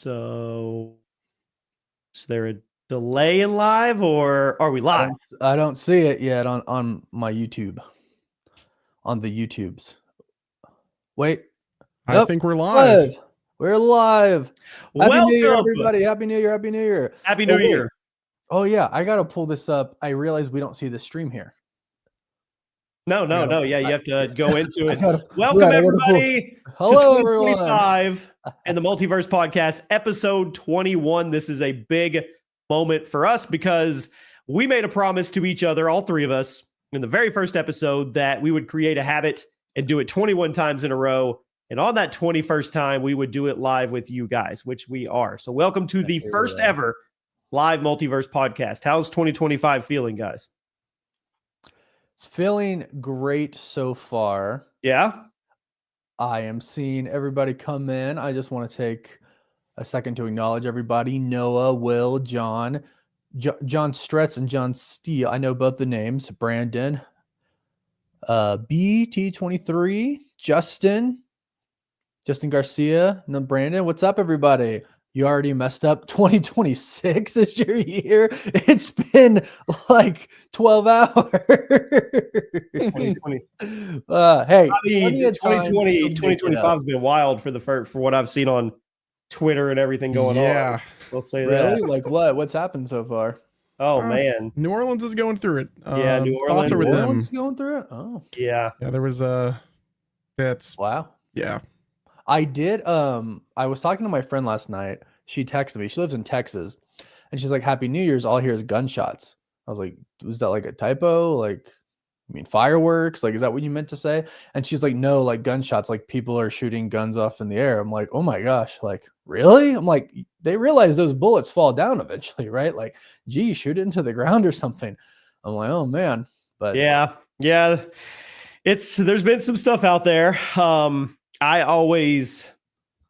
So, is there a delay in live, or are we live? I don't see it yet on my YouTube. On the YouTubes. Wait. I think we're live. We're live. Happy New Year, Welcome. everybody. Happy New Year. Happy New Year. Happy New Year. Oh, yeah. I got to pull this up. I realize we don't see the stream here. No. Yeah, you have to go into it. Welcome, Welcome, everybody, Hello, to everyone. 2025 and the Multiverse Podcast, episode 21. This is a big moment for us because we made a promise to each other, all three of us, in the very first episode that we would create a habit and do it 21 times in a row. And on that 21st time, we would do it live with you guys, which we are. So welcome to the first ever live Multiverse Podcast. How's 2025 feeling, guys? It's feeling great so far. Yeah? I am seeing everybody come in. I just want to take a second to acknowledge everybody. Noah, Will, John Stretz, and John Steele. I know both the names. Brandon, BT23, Justin Garcia, and then Brandon. What's up, everybody? You already messed up. 2026 is your year. It's been like 12 hours. 2020. Hey, I mean, 2025 has been wild for what I've seen on Twitter and everything going on. We'll say really? that. Like what? What's happened so far? Oh man, New Orleans is going through it. Yeah, New Orleans. Thoughts are with them. Going through it. Oh, yeah. There was that's wow. Yeah. I did. I was talking to my friend last night. She texted me. She lives in Texas, and she's like, "Happy New Year's." All I hear is gunshots. I was like, "Was that like a typo? Like, I mean, fireworks? Like, is that what you meant to say?" And she's like, "No, like gunshots. Like people are shooting guns off in the air." I'm like, "Oh my gosh! Like, really?" I'm like, "They realize those bullets fall down eventually, right? Like, gee, shoot it into the ground or something." I'm like, "Oh man!" But yeah. There's been some stuff out there.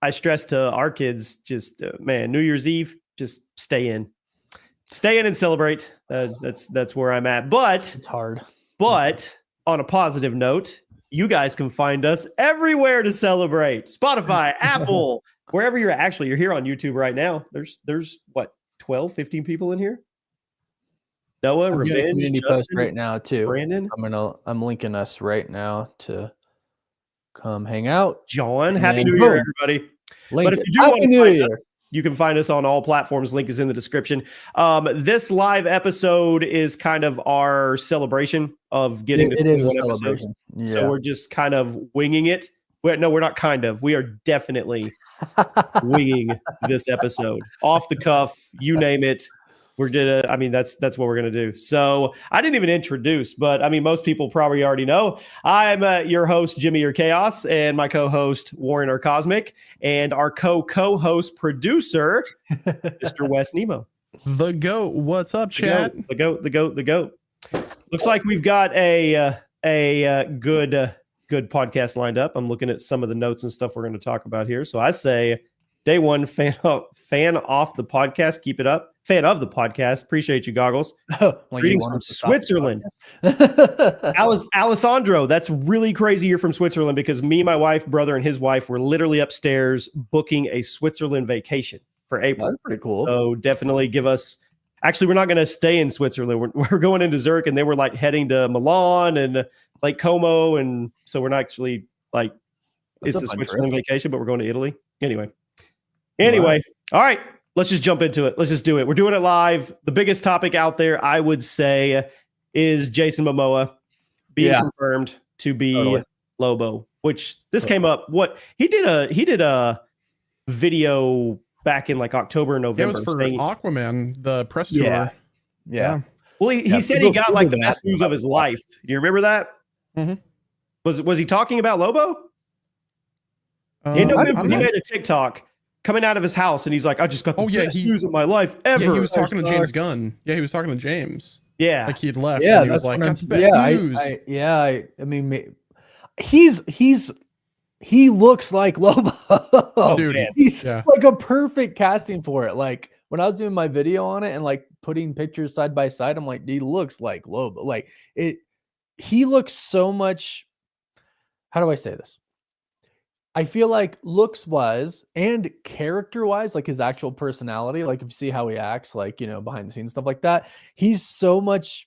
I stress to our kids, just man, New Year's Eve, just stay in and celebrate. That's where I'm at. But it's hard. But on a positive note, you guys can find us everywhere to celebrate. Spotify, Apple, wherever you're at. Actually, you're here on YouTube right now. There's what, 12, 15 people in here? Noah, I'm Revenge, community Justin, post right now too. Brandon. I'm linking us right now to come hang out. John, Happy New Year, everybody. But if you do want to find us, you can find us on all platforms. Link is in the description. This live episode is kind of our celebration of getting to 21 episodes. Yeah. So we're just kind of winging it. No, we're not kind of. We are definitely winging this episode. Off the cuff, you name it. That's what we're gonna do. So I didn't even introduce, but I mean, most people probably already know. I'm your host, Jimmy or Chaos, and my co-host, Warren or Cosmic, and our co-host producer, Mr. Wes Nemo. The GOAT. What's up, chat? The goat. Looks like we've got a good podcast lined up. I'm looking at some of the notes and stuff we're going to talk about here. So I say, day one, fan off the podcast. Keep it up. Fan of the podcast. Appreciate you, Goggles. Greetings from Switzerland. Alessandro, that's really crazy you're from Switzerland, because me, my wife, brother, and his wife were literally upstairs booking a Switzerland vacation for April. That's pretty cool. So definitely give us... Actually, we're not going to stay in Switzerland. We're going into Zurich, and they were like heading to Milan and Lake Como. And so we're not actually like... It's a Switzerland vacation, but we're going to Italy. Anyway. All right. Let's just jump into it. Let's just do it. We're doing it live. The biggest topic out there, I would say, is Jason Momoa being confirmed to be Lobo, which this came up. What he did a video back in like October and November. It was for Aquaman, the press tour. Yeah. Well, he said he got like the best news of his life. Do you remember that? Mm-hmm. Was he talking about Lobo? He made a TikTok coming out of his house, and he's like, I just got the best news of my life ever. Yeah, he was talking to James Gunn. Yeah, he was talking to James. Yeah. Like he had left, and he was like, got the best news. I mean, he looks like Lobo. Dude, he's like a perfect casting for it. Like when I was doing my video on it and like putting pictures side by side, I'm like, he looks like Lobo. Like he looks so much. How do I say this? I feel like looks wise and character wise, like his actual personality, like if you see how he acts, like, behind the scenes, stuff like that, he's so much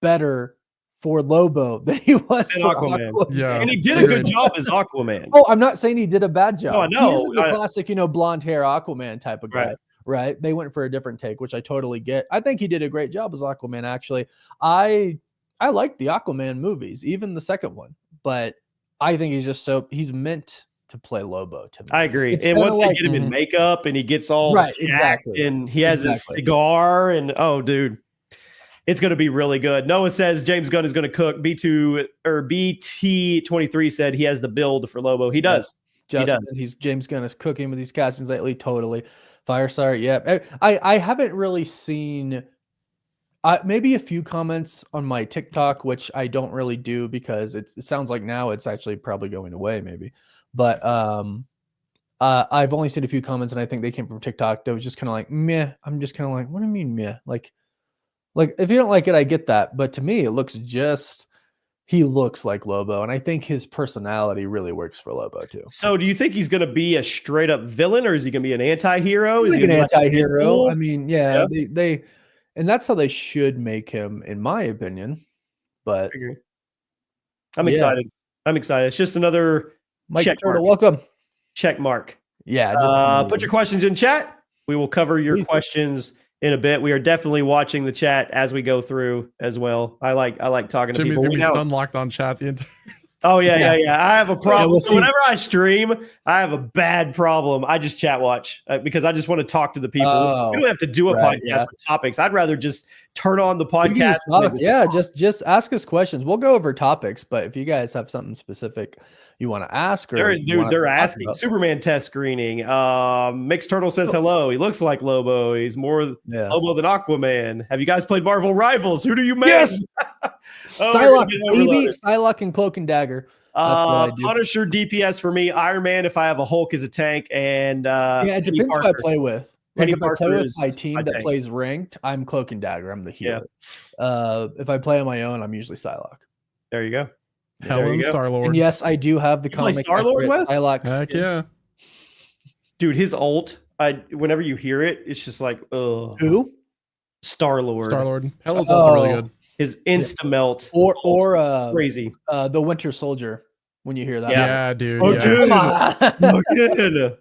better for Lobo than he was for Aquaman. Yeah. And he did a good job as Aquaman. Oh, I'm not saying he did a bad job. No, I know. He isn't the classic, blonde hair Aquaman type of guy, right? They went for a different take, which I totally get. I think he did a great job as Aquaman, actually. I like the Aquaman movies, even the second one, but I think he's meant to play Lobo to me. I agree. And once they get him in makeup and he gets all jacked and he has his cigar and dude, it's going to be really good. Noah says James Gunn is going to cook. BT23 said he has the build for Lobo. He does. James Gunn is cooking with these castings lately. Totally. Firestar. Yeah. I haven't really seen maybe a few comments on my TikTok, which I don't really do because it sounds like now it's actually probably going away maybe. But I've only seen a few comments and I think they came from TikTok. That was just kind of like, meh. I'm just kind of like, what do you mean meh? Like if you don't like it, I get that. But to me, he looks like Lobo. And I think his personality really works for Lobo too. So do you think he's going to be a straight up villain or is he going to be an anti-hero? He's like an anti-hero. I mean, they and that's how they should make him, in my opinion. But I'm excited. It's just another Mike Turtle, welcome. Check mark. Yeah. Put your questions in chat. We will cover your questions in a bit. We are definitely watching the chat as we go through as well. I like talking to people. Jimmy's gonna be stun locked on chat the entire. Oh yeah. I have a problem. So whenever I stream, I have a bad problem. I just chat watch because I just want to talk to the people. We don't have to do a podcast with topics. I'd rather just turn on the podcast. Just ask us questions. We'll go over topics, but if you guys have something specific you want to ask, or they're asking about. Superman test screening. Mixed Turtle says hello. He looks like Lobo. He's more Lobo than Aquaman. Have you guys played Marvel Rivals? Who do you make? Yes. Psylocke, baby. Psylocke and Cloak and Dagger. Punisher DPS for me. Iron Man if I have a Hulk as a tank, and it depends who I play with. Like if I play with my team that plays ranked, I'm Cloak and Dagger. I'm the healer. If I play on my own, I'm usually Psylocke. There you go. Helen Star-Lord. And yes, I do have the comic. Star-Lord, Wes? Psylocke. Heck yeah. Dude, his ult, whenever you hear it, it's just like, ugh. Who? Star-Lord. Star-Lord. Helen's also really good. His insta-melt. Or crazy. The Winter Soldier, when you hear that. Yeah, dude. Good.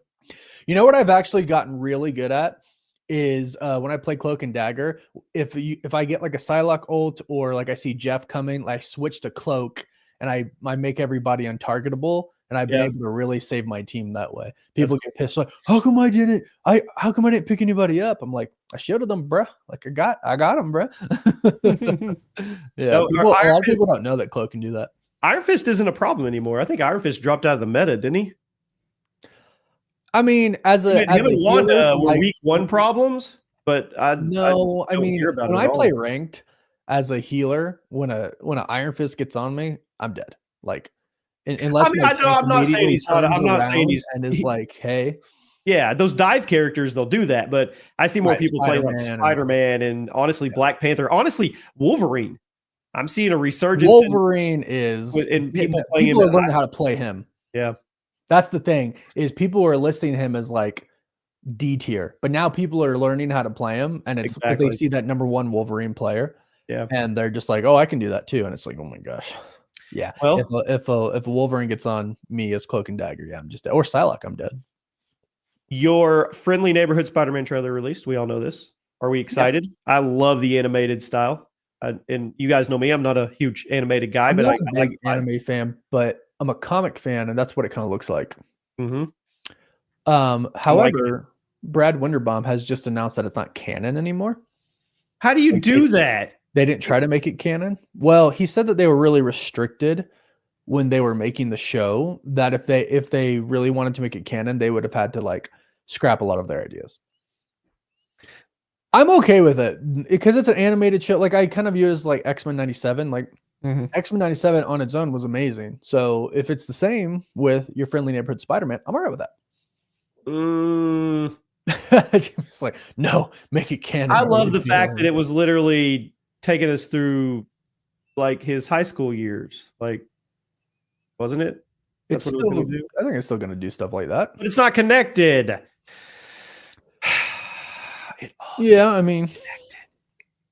You know what I've actually gotten really good at is when I play Cloak and Dagger, if I get like a Psylocke ult or like I see Jeff coming, I switch to Cloak and I make everybody untargetable, and I've been able to really save my team that way. People get pissed like, how come I didn't pick anybody up? I'm like, I shielded them, bruh. Like I got them, bruh. A lot of people don't know that Cloak can do that. Iron Fist isn't a problem anymore. I think Iron Fist dropped out of the meta, didn't he? I mean, Wanda were week one problems, but when I play ranked as a healer, when an Iron Fist gets on me, I'm dead. Like, unless I'm not saying he's and is like, hey, yeah, those dive characters they'll do that, but I see more people playing like Spider-Man and honestly Black Panther, honestly Wolverine. I'm seeing a resurgence. Wolverine is people are learning how to play him. Yeah. That's the thing is people are listing him as like D tier, but now people are learning how to play him, and it's because they see that number one Wolverine player, and they're just like, oh, I can do that too, and it's like, oh my gosh, yeah. Well, if a Wolverine gets on me as Cloak and Dagger, I'm just dead. Or Psylocke, I'm dead. Your Friendly Neighborhood Spider-Man trailer released. We all know this. Are we excited? Yeah. I love the animated style, and you guys know me. I'm not a huge animated guy, but I'm a big anime fan, but I'm a comic fan, and that's what it kind of looks like. Mm-hmm. However, Brad Winderbaum has just announced that it's not canon anymore. How do you do that? They didn't try to make it canon. Well, he said that they were really restricted when they were making the show, that if they really wanted to make it canon, they would have had to like scrap a lot of their ideas. I'm okay with it because it's an animated show. Like I kind of view it as like X-Men 97. Like X-Men 97 on its own was amazing. So if it's the same with your Friendly Neighborhood Spider-Man, I'm all right with that. It's like, no, make it canon. I love the fact that it was literally taking us through like his high school years. Like, wasn't it? That's it's what it was still, gonna do. I think it's still going to do stuff like that. But it's not connected. Yeah, I mean,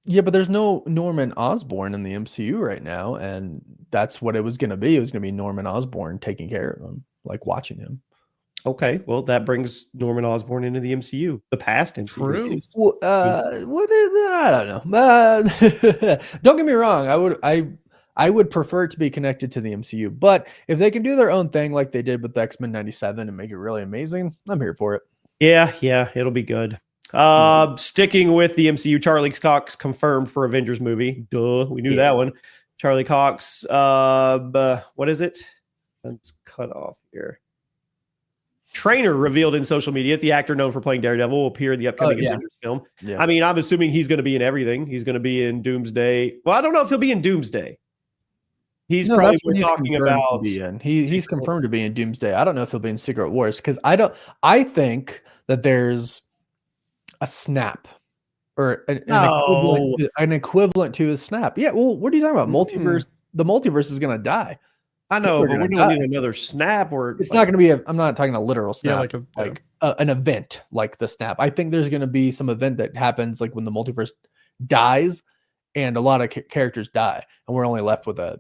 yeah, but there's no Norman Osborn in the MCU right now, and that's what it was going to be. It was going to be Norman Osborn taking care of him, like watching him. Okay, well, that brings Norman Osborn into the MCU, the past MCU. True. Well, what is that? I don't know. Don't get me wrong. I would prefer it to be connected to the MCU, but if they can do their own thing like they did with the X-Men 97 and make it really amazing, I'm here for it. Yeah, it'll be good. Sticking with the MCU, Charlie Cox confirmed for Avengers movie. Duh, we knew that one. Charlie Cox. What is it? Let's cut off here. Trainer revealed in social media that the actor known for playing Daredevil will appear in the upcoming Avengers film. Yeah. I mean, I'm assuming he's going to be in everything. He's going to be in Doomsday. Well, I don't know if he'll be in Doomsday. He's probably talking about. He's confirmed to be in Doomsday. I don't know if he'll be in Secret Wars because I think that there's a snap or an equivalent to a snap. Yeah. Well, what are you talking about? Multiverse. The multiverse is going to die. I know, but we don't need another snap. Or it's not going to be. I'm not talking a literal snap. Yeah, an event like the snap. I think there's going to be some event that happens like when the multiverse dies, and a lot of characters die, and we're only left with a.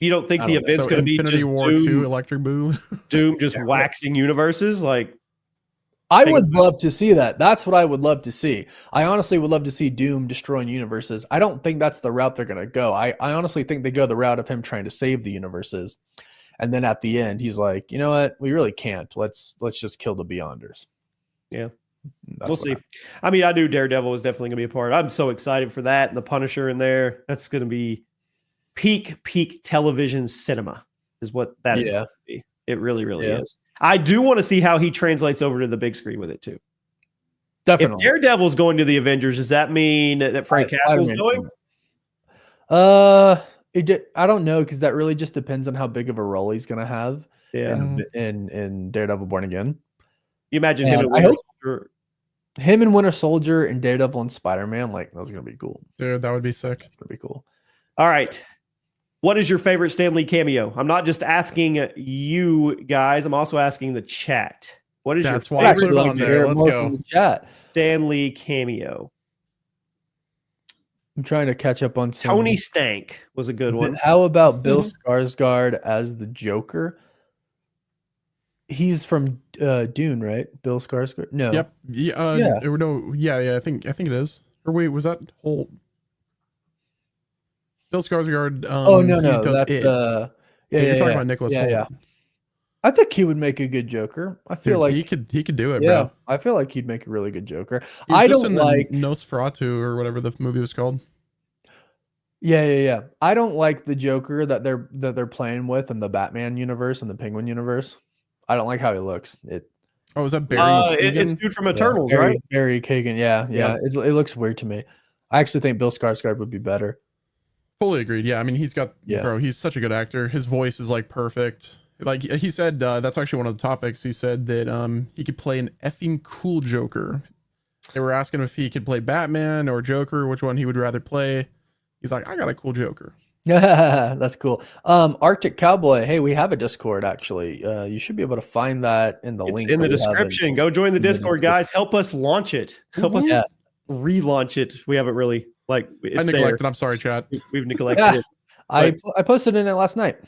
You don't think the event's going to be Infinity War 2, Electric Boo, Doom just waxing universes like? I would love to see that. That's what I would love to see. I honestly would love to see Doom destroying universes. I don't think that's the route they're going to go. I honestly think they go the route of him trying to save the universes. And then at the end, he's like, you know what? We really can't. Let's just kill the Beyonders. Yeah. We'll see. I mean, I knew Daredevil was definitely going to be a part. I'm so excited for that. And the Punisher in there. That's going to be peak television cinema is what that is going to be. It really, really is. I do want to see how he translates over to the big screen with it too. Definitely. If Daredevil's going to the Avengers, does that mean that Frank Castle's going? I don't know because that really just depends on how big of a role he's going to have. In Daredevil Born Again. You imagine him and Winter Soldier. Him and Winter Soldier and Daredevil and Spider-Man, like that's going to be cool. Dude, that would be sick. It's going to be cool. All right. What is your favorite Stan Lee cameo? I'm not just asking you guys. I'm also asking the chat. What is your favorite on there? Let's go. Chat. Stan Lee cameo? I'm trying to catch up on some. Tony Stank was a good one. How about Bill Skarsgård as the Joker? He's from Dune, right? Bill Skarsgård? No. Yep. Yeah. I think it is. Or wait, was that whole? Bill Skarsgård. No, that's you're talking about Nicholas Hoult. Yeah. I think he would make a good Joker. I feel like he could do it, bro. I feel like he'd make a really good Joker. I don't like Nosferatu or whatever the movie was called. Yeah. I don't like the Joker that they're playing with in the Batman universe and the Penguin universe. I don't like how he looks. Is that Barry? It's dude from Eternals, right? Barry Kagan. Yeah. It looks weird to me. I actually think Bill Skarsgård would be better. Fully agreed. Yeah, I mean, he's such a good actor. His voice is like perfect. Like he said, that's actually one of the topics. He said that he could play an effing cool Joker. They were asking him if he could play Batman or Joker, which one he would rather play. He's like, I got a cool Joker. That's cool. Arctic Cowboy. Hey, we have a Discord actually. You should be able to find that in the link in the description. Go join the Discord, guys. Help us launch it. Help us relaunch it. We haven't really I neglected. I'm sorry, chat. We've neglected it. I posted in it last night.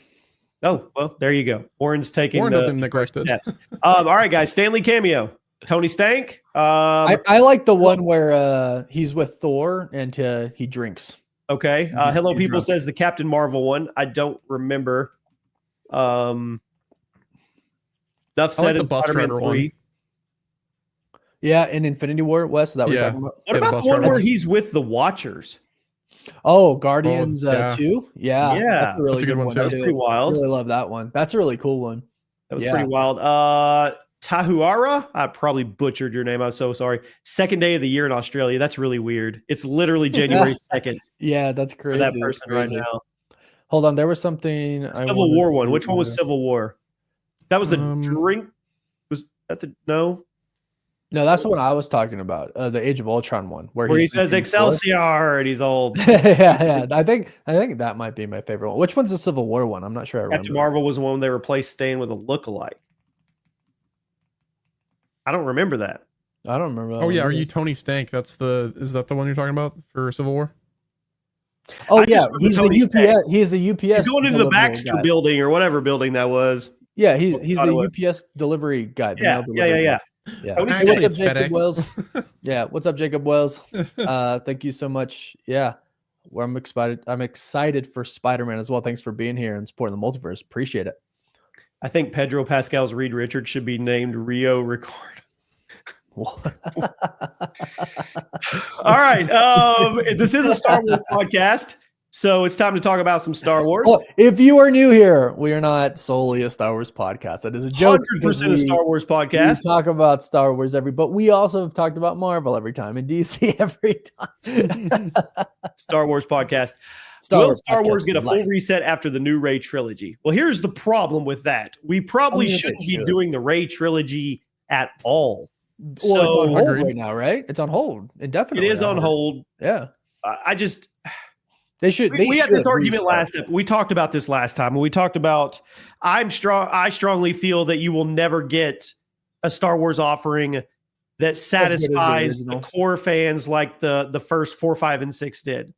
Oh, well, there you go. Warren doesn't neglect it. All right, guys. Stan Lee cameo. Tony Stank. I like the one where he's with Thor and he drinks. Okay. Hello People says the Captain Marvel one. I don't remember. Enough said in Spider-Man 3. One. Yeah, in Infinity War, Wes, is that what you're talking about? What about the one where he's with the Watchers? Oh, Guardians 2? Yeah. That's a really good one. That's pretty wild. I really love that one. That's a really cool one. That was pretty wild. Tahuara, I probably butchered your name. I'm so sorry. Second day of the year in Australia. That's really weird. It's literally January 2nd. Yeah, that's crazy. For that person right now. Hold on, there was something. Civil War one. Which one was Civil War? That was the drink. Was that the no? No, that's the one I was talking about. The Age of Ultron one, where he says Excelsior and he's all yeah. I think that might be my favorite one. Which one's the Civil War one? I'm not sure. I remember. Captain Marvel was the one they replaced Stan with a lookalike. I don't remember that. I don't remember. Oh yeah, are you Tony Stank? Is that the one you're talking about for Civil War? Oh yeah, he's the UPS. He's the UPS. He's going into the Baxter building or whatever building that was. Yeah, he's the UPS delivery guy. Yeah. Hey, what's up, Jacob Wells? Yeah, what's up, Jacob Wells? Thank you so much. Yeah, I'm excited for Spider-Man as well. Thanks for being here and supporting the multiverse. Appreciate it. I think Pedro Pascal's Reed Richards should be named Rio Ricardo. All right, this is a Star Wars podcast. So it's time to talk about some Star Wars. Well, if you are new here, we are not solely a Star Wars podcast. That is a joke. 100% a Star Wars podcast. We talk about Star Wars but we also have talked about Marvel every time and DC every time. Star Wars podcast. Will Star Wars get a full reset after the new Rey trilogy? Well, here's the problem with that. We probably shouldn't be doing the Rey trilogy at all. Well, so, it's on hold right now, right? It's on hold indefinitely. It is on hold. Yeah. They should. We had this argument last time. We talked about this last time. We talked about I strongly feel that you will never get a Star Wars offering that satisfies the core fans like the first 4, 5, and 6 did.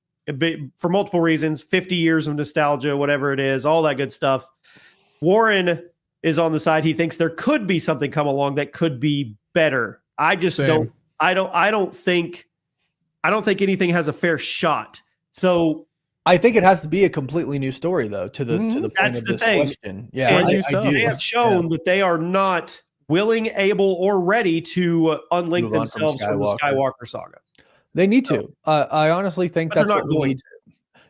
For multiple reasons, 50 years of nostalgia, whatever it is, all that good stuff. Warren is on the side. He thinks there could be something come along that could be better. I just don't. I don't think anything has a fair shot. So. I think it has to be a completely new story, though, to the point of this question. Yeah, they have shown that they are not willing, able, or ready to unlink themselves from the Skywalker saga. They need to. I honestly think that's what we need to.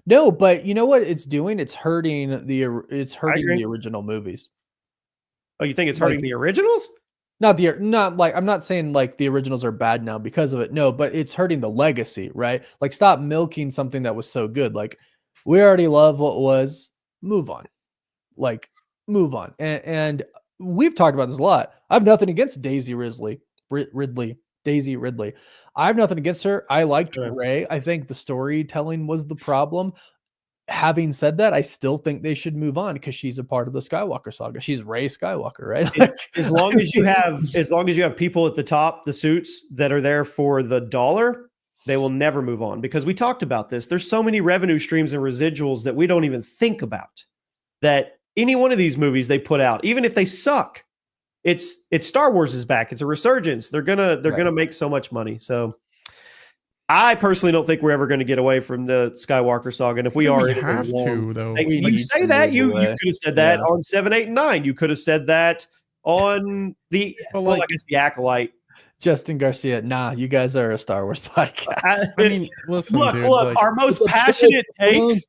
No, but you know what it's doing? It's hurting the original movies. Oh, you think it's hurting the originals? I'm not saying like the originals are bad now because of it. No, but it's hurting the legacy, right? Like stop milking something that was so good. Like we already love what was. Move on. Like move on. And we've talked about this a lot. I have nothing against Daisy Ridley. I have nothing against her. I liked Rey. I think the storytelling was the problem. Having said that, I still think they should move on because she's a part of the Skywalker saga. She's Rey Skywalker, right? As long as you have people at the top, the suits that are there for the dollar, they will never move on because we talked about this. There's so many revenue streams and residuals that we don't even think about. That any one of these movies they put out, even if they suck, it's Star Wars is back. It's a resurgence. They're gonna make so much money. So. I personally don't think we're ever going to get away from the Skywalker saga. And if we are, we have to, though. You say that you could have said that on 7, 8, and 9. You could have said that on the I guess the Acolyte. Justin Garcia, nah, you guys are a Star Wars podcast. I mean, listen, look, dude, our most passionate takes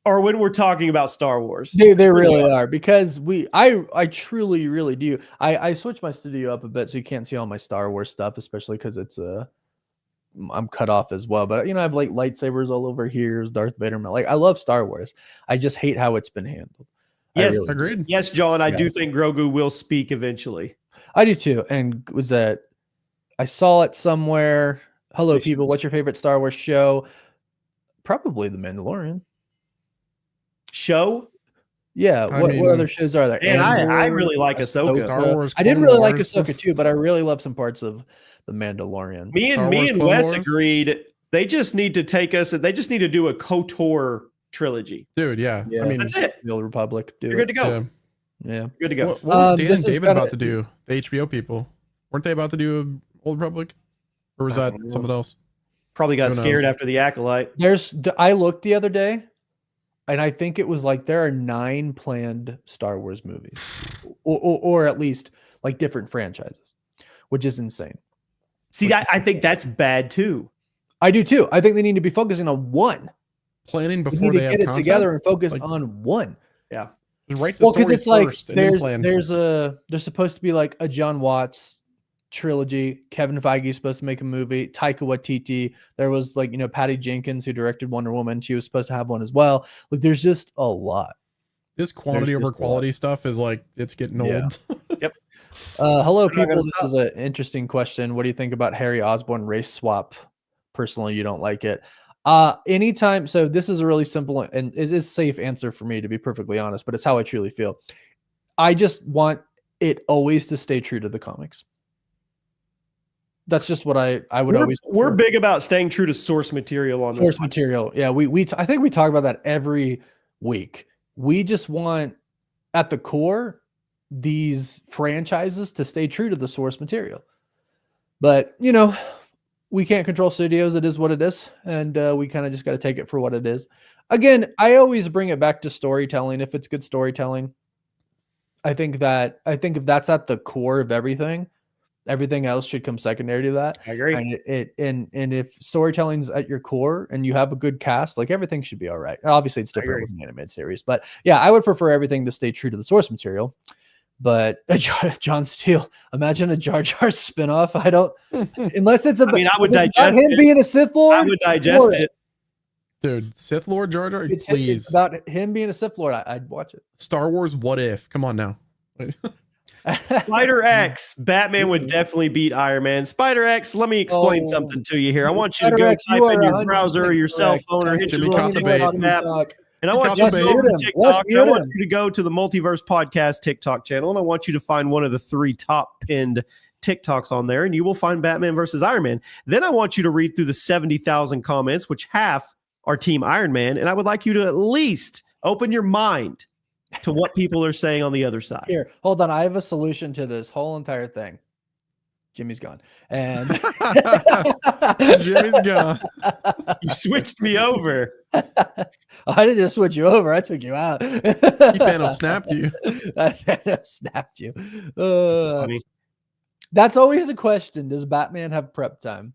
are when we're talking about Star Wars. They really are because I truly, really do. I switched my studio up a bit so you can't see all my Star Wars stuff, especially because it's I'm cut off as well, but I have like lightsabers all over here. Darth Vader. Like I love Star Wars. I just hate how it's been handled. Yes, agreed. Yes, John. I do think Grogu will speak eventually. I do too. And was that I saw it somewhere. Hello, people. What's your favorite Star Wars show? Probably The Mandalorian. Show? Yeah. What other shows are there? And I really like Ahsoka. Star Wars. I did really like Ahsoka too, but I really love some parts of The Mandalorian. Me and Wes agreed. They just need to take us. They just need to do a KOTOR trilogy, dude. Yeah. I mean, that's it. The Old Republic. You're good to go. Yeah. Good to go. What was Dan and David about to do? The HBO people weren't they about to do Old Republic, or was that something else? Probably got scared after the Acolyte. I looked the other day, and I think it was like there are 9 planned Star Wars movies, or at least like different franchises, which is insane. See, I think that's bad too. I do too. I think they need to be focusing on one. Planning before they get it together and focus on one. Yeah. Just write the story it's first like there's supposed to be like a John Watts trilogy. Kevin Feige is supposed to make a movie. Taika Waititi. There was like, Patty Jenkins who directed Wonder Woman. She was supposed to have one as well. Like there's just a lot. This quantity over quality stuff is like, it's getting old. Yep. Hello, people. This is an interesting question. What do you think about Harry Osborn race swap? Personally, you don't like it. Anytime. So this is a really simple and it is safe answer for me, to be perfectly honest, but it's how I truly feel. I just want it always to stay true to the comics. That's just what I would always. We're big about staying true to source material on this. Source material. Yeah, I think we talk about that every week. We just want, at the core, these franchises to stay true to the source material. But, you know, we can't control studios. It is what it is. And we kind of just got to take it for what it is. Again, I always bring it back to storytelling. If it's good storytelling, I think if that's at the core of everything else should come secondary to that. I agree. And if storytelling's at your core and you have a good cast, like everything should be all right. Obviously, it's different with an animated series, but yeah, I would prefer everything to stay true to the source material. But John Steele, imagine a Jar Jar spinoff. I don't, unless it's I would digest him being a Sith Lord. I would digest it. Dude, Sith Lord Jar Jar, please. It's about him being a Sith Lord. I'd watch it. Star Wars, what if? Come on now. Spider X, Batman would definitely beat Iron Man. Spider X, let me explain something to you here. I want you to go type in your browser or your cell phone or hit your app. And I want you to go to TikTok. I want you to go to the Multiverse Podcast TikTok channel, and I want you to find one of the 3 top pinned TikToks on there, and you will find Batman versus Iron Man. Then I want you to read through the 70,000 comments, which half are Team Iron Man, and I would like you to at least open your mind to what people are saying on the other side. Here, hold on. I have a solution to this whole entire thing. Jimmy's gone. And Jimmy's gone. You switched me over. I didn't just switch you over. I took you out. He Thanos snapped you. I Thanos snapped you. That's always the question. Does Batman have prep time?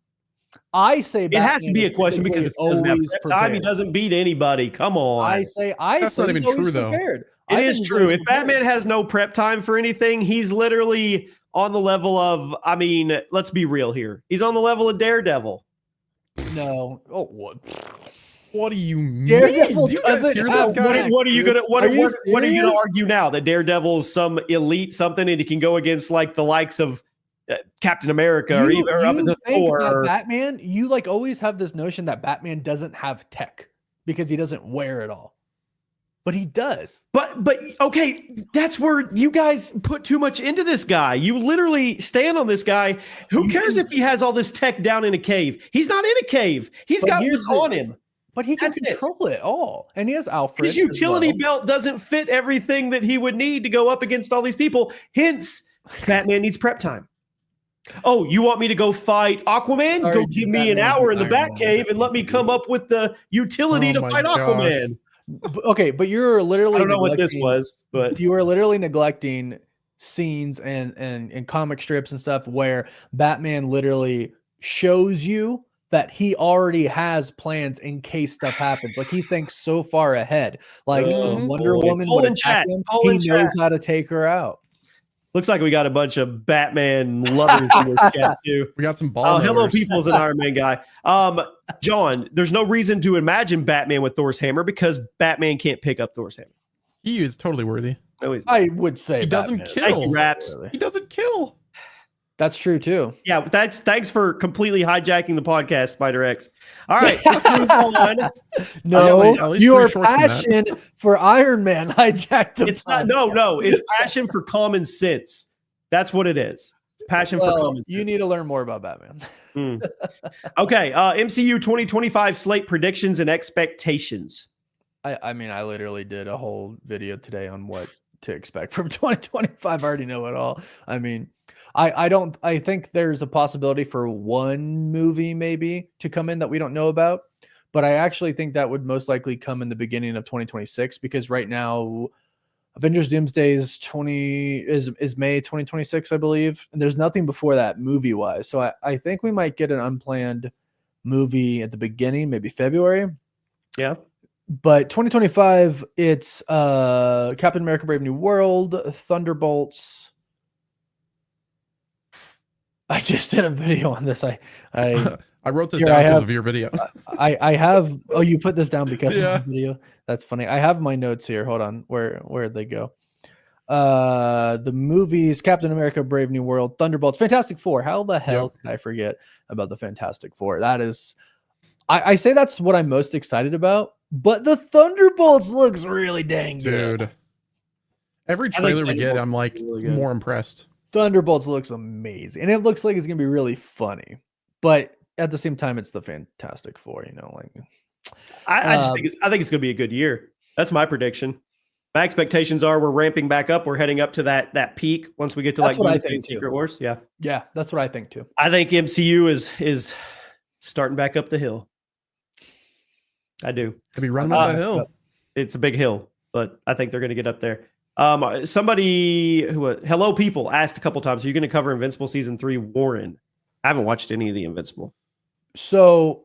I say Batman has to be a question because if he doesn't have prep time, he doesn't beat anybody. Come on. That's not even true, though. It is true. If Batman has no prep time for anything, he's literally on the level of, let's be real here. He's on the level of Daredevil. No. Oh, what? What do you mean? Daredevil do you guys hear this guy? What are you gonna argue now? That Daredevil is some elite something and he can go against like the likes of Captain America or even up in the Thor. Batman, you like always have this notion that Batman doesn't have tech because he doesn't wear it all. But he does. But okay, that's where you guys put too much into this guy. You literally stand on this guy. Who cares if he has all this tech down in a cave? He's not in a cave. He's got what's on him. But he can control it all. And he has Alfred. His utility belt doesn't fit everything that he would need to go up against all these people. Hence, Batman needs prep time. Oh, you want me to go fight Aquaman? Go give me an hour in the Batcave and let me come up with the utility to fight Aquaman. Okay, but you're literally, I don't know what this was, but you are literally neglecting scenes and comic strips and stuff where Batman literally shows you that he already has plans in case stuff happens. Like he thinks so far ahead. Like Wonder Woman would attack him. He knows how to take her out. Looks like we got a bunch of Batman lovers in this chat too. We got some ball. Hello, people's an Iron Man guy. John, there's no reason to imagine Batman with Thor's hammer because Batman can't pick up Thor's hammer. He is totally worthy. No, I would say he doesn't kill. Thank you, Raps. He doesn't kill. That's true too. Yeah, thanks for completely hijacking the podcast, Spider X. All right, let's move on. No, your passion for Iron Man hijacked the. It's not. No. It's passion for common sense. That's what it is. It's passion for common sense. You need to learn more about Batman. Okay, MCU 2025 slate predictions and expectations. I literally did a whole video today on what to expect from 2025. I already know it all. I think there's a possibility for one movie maybe to come in that we don't know about, but I actually think that would most likely come in the beginning of 2026 because right now Avengers Doomsday is May 2026, I believe, and there's nothing before that movie wise. So I think we might get an unplanned movie at the beginning, maybe February. Yeah. But 2025, it's Captain America: Brave New World, Thunderbolts. I just did a video on this. I wrote this down because of your video. I have. Oh, you put this down because of the video. That's funny. I have my notes here. Hold on. Where'd they go? The movies: Captain America, Brave New World, Thunderbolts, Fantastic Four. How the hell can I forget about the Fantastic Four? That is, I say that's what I'm most excited about. But the Thunderbolts looks really dang good, dude. Every trailer we get, I'm like really more impressed. Thunderbolts looks amazing, and it looks like it's gonna be really funny. But at the same time, it's the Fantastic Four. I think it's gonna be a good year. That's my prediction. My expectations are we're ramping back up. We're heading up to that peak once we get to that's what I think Secret Wars. Yeah, that's what I think too. I think MCU is starting back up the hill. I do. To be running up that hill. It's a big hill, but I think they're going to get up there. Somebody hello people asked a couple times, are you going to cover Invincible season 3, Warren? I haven't watched any of the Invincible. So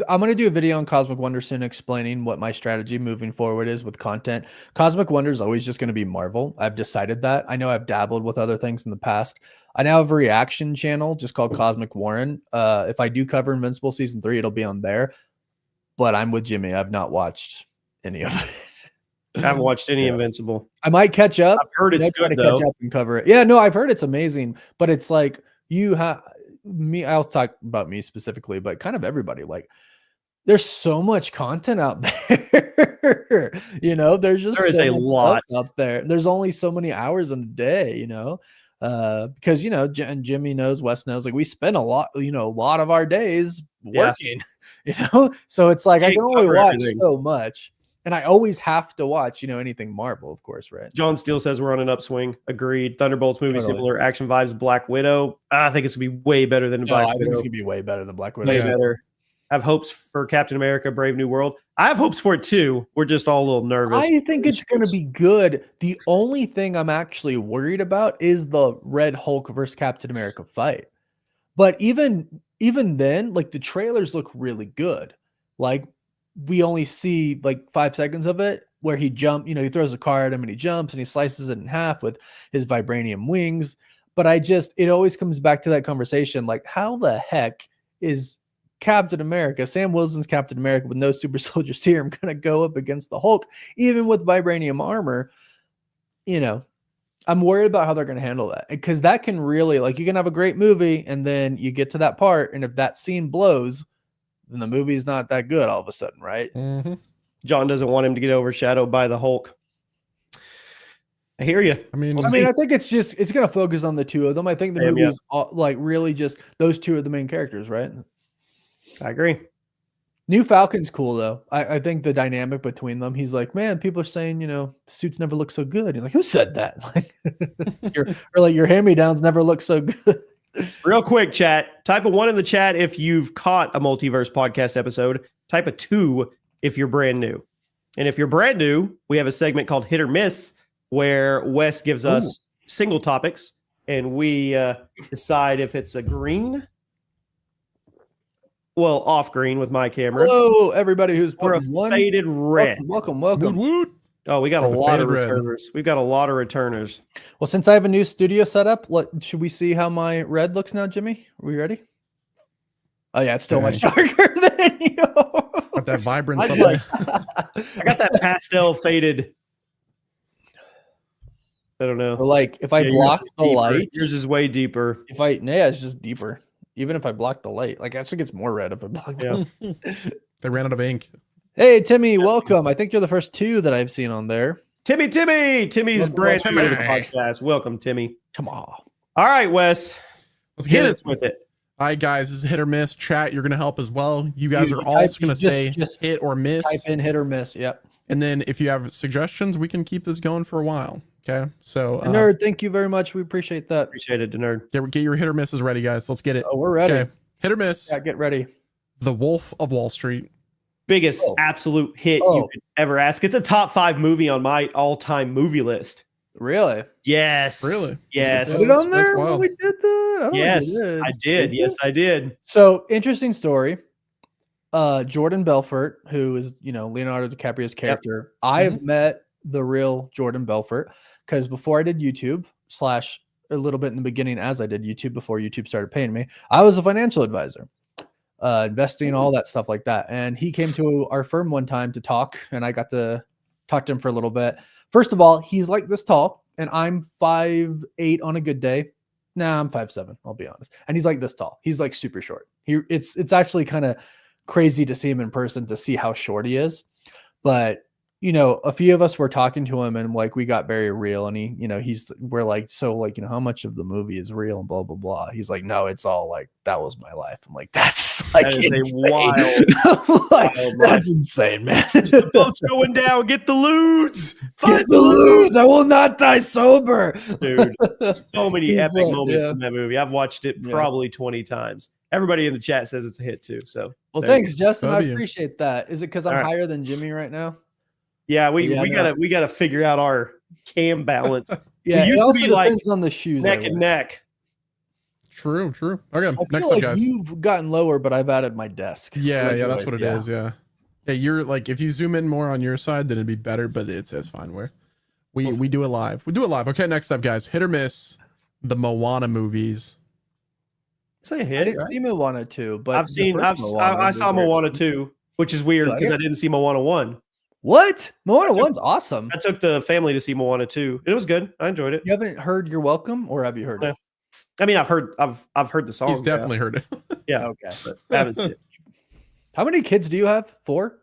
I'm going to do a video on Cosmic Wonder soon explaining what my strategy moving forward is with content. Cosmic Wonder is always just going to be Marvel. I've decided that. I know I've dabbled with other things in the past. I now have a reaction channel just called Cosmic Warren. If I do cover Invincible season 3, it'll be on there. But I'm with Jimmy. I've not watched any of it. I haven't watched any Invincible. I might catch up. I've heard it's good, though. Catch up and cover it. Yeah, no, I've heard it's amazing. But it's like you have me. I'll talk about me specifically, but kind of everybody. Like, there's so much content out there. There's just there is a lot out there. There's only so many hours in a day. Because and Jimmy knows, Wes knows, like we spend a lot of our days working, so it's like I can only watch so much, and I always have to watch anything Marvel, of course, right? John Steele says we're on an upswing. Agreed. Thunderbolts movie, similar action vibes. Black Widow, I think it's gonna be way better than Black Widow. I think it's gonna be way better than Black Widow. Way better. I have hopes for Captain America, Brave New World. I have hopes for it too. We're just all a little nervous. I think it's going to be good. The only thing I'm actually worried about is the Red Hulk versus Captain America fight. But even then, like the trailers look really good. Like we only see like 5 seconds of it where he he throws a car at him and he jumps and he slices it in half with his vibranium wings. But it always comes back to that conversation. Like, how the heck is Captain America, Sam Wilson's Captain America with no super soldier serum, going to go up against the Hulk, even with vibranium armor? I'm worried about how they're going to handle that, because that can really, like, you can have a great movie and then you get to that part, and if that scene blows, then the movie is not that good all of a sudden, right? Mm-hmm. John doesn't want him to get overshadowed by the Hulk. I hear you. I mean, I think it's going to focus on the two of them. I think the movie is like really just those two are the main characters, right? I agree. New Falcon's cool though. I think the dynamic between them. He's like, man, people are saying, the suits never look so good. He's like, who said that? Like, your hand-me-downs never look so good. Real quick, chat. Type a 1 in the chat if you've caught a Multiverse podcast episode. Type a 2 if you're brand new. And if you're brand new, we have a segment called Hit or Miss, where Wes gives us single topics, and we decide if it's a green. Well, off green with my camera. Hello, everybody who's put faded red. Welcome. Woot, woot. Oh, we got a lot of returners. We've got a lot of returners. Well, since I have a new studio set up, should we see how my red looks now, Jimmy? Are we ready? Oh yeah, it's still much darker than you. Got that vibrance. I got that pastel faded. I don't know. So like if I block the light, yours is way deeper. It's just deeper. Even if I block the light, like actually gets more red if I block it. They ran out of ink. Hey, Timmy, welcome. I think you're the first 2 that I've seen on there. Timmy's brand new to the podcast. Welcome, Timmy. Come on. All right, Wes. Let's get us with it. All right, guys, this is Hit or Miss. Chat, you're going to help as well. You guys are also going to say hit or miss. Type in hit or miss. Yep. And then if you have suggestions, we can keep this going for a while. Okay, so Nerd, thank you very much. We appreciate that. Appreciate it, Nerd. Get your hit or misses ready, guys. Let's get it. Oh, we're ready. Okay. Hit or miss. Yeah, get ready. The Wolf of Wall Street. Biggest absolute hit you could ever ask. It's a top 5 movie on my all-time movie list. Really? Yes. Really? Yes. Put it on there when we did that? Yes, I did. Yes, I did. So interesting story. Jordan Belfort, who is Leonardo DiCaprio's character. Yep. I have met the real Jordan Belfort because before I did YouTube / a little bit in the beginning as I did YouTube before YouTube started paying me, I was a financial advisor, investing, all that stuff like that. And he came to our firm one time to talk, and I got to talk to him for a little bit. First of all, he's like this tall, and I'm 5'8" on a good day. Nah, I'm 5'7", I'll be honest. And he's like this tall. He's like super short. It's actually kind of crazy to see him in person, to see how short he is. But a few of us were talking to him, and like we got very real, and we're like, so like, how much of the movie is real and blah blah blah. He's like, no, it's all like, that was my life. I'm like, that's like wild, that's insane, man. The boat's going down. Get the lewds. Get the lewds. I will not die sober, dude. So many epic moments in that movie. I've watched it probably 20 times. Everybody in the chat says it's a hit too. So thanks, Justin. I appreciate that. Is it because I'm higher than Jimmy right now? Yeah, we gotta figure out our cam balance. Yeah, it also depends on the shoes. Neck and neck. True. Okay, next up, guys. You've gotten lower, but I've added my desk. Yeah, that's what it is. Yeah, you're like, if you zoom in more on your side, then it'd be better. But it's fine. We do it live. We do it live. Okay, next up, guys. Hit or miss the Moana movies. Say a hit. I didn't see Moana 2, but I saw Moana 2, which is weird because I didn't see Moana 1. What? Moana 1's awesome. I took the family to see Moana 2. It was good. I enjoyed it. You haven't heard You're Welcome, or have you heard it? I mean, I've heard the song. He's definitely heard it. Yeah. Okay. But I haven't seen it. How many kids do you have? 4?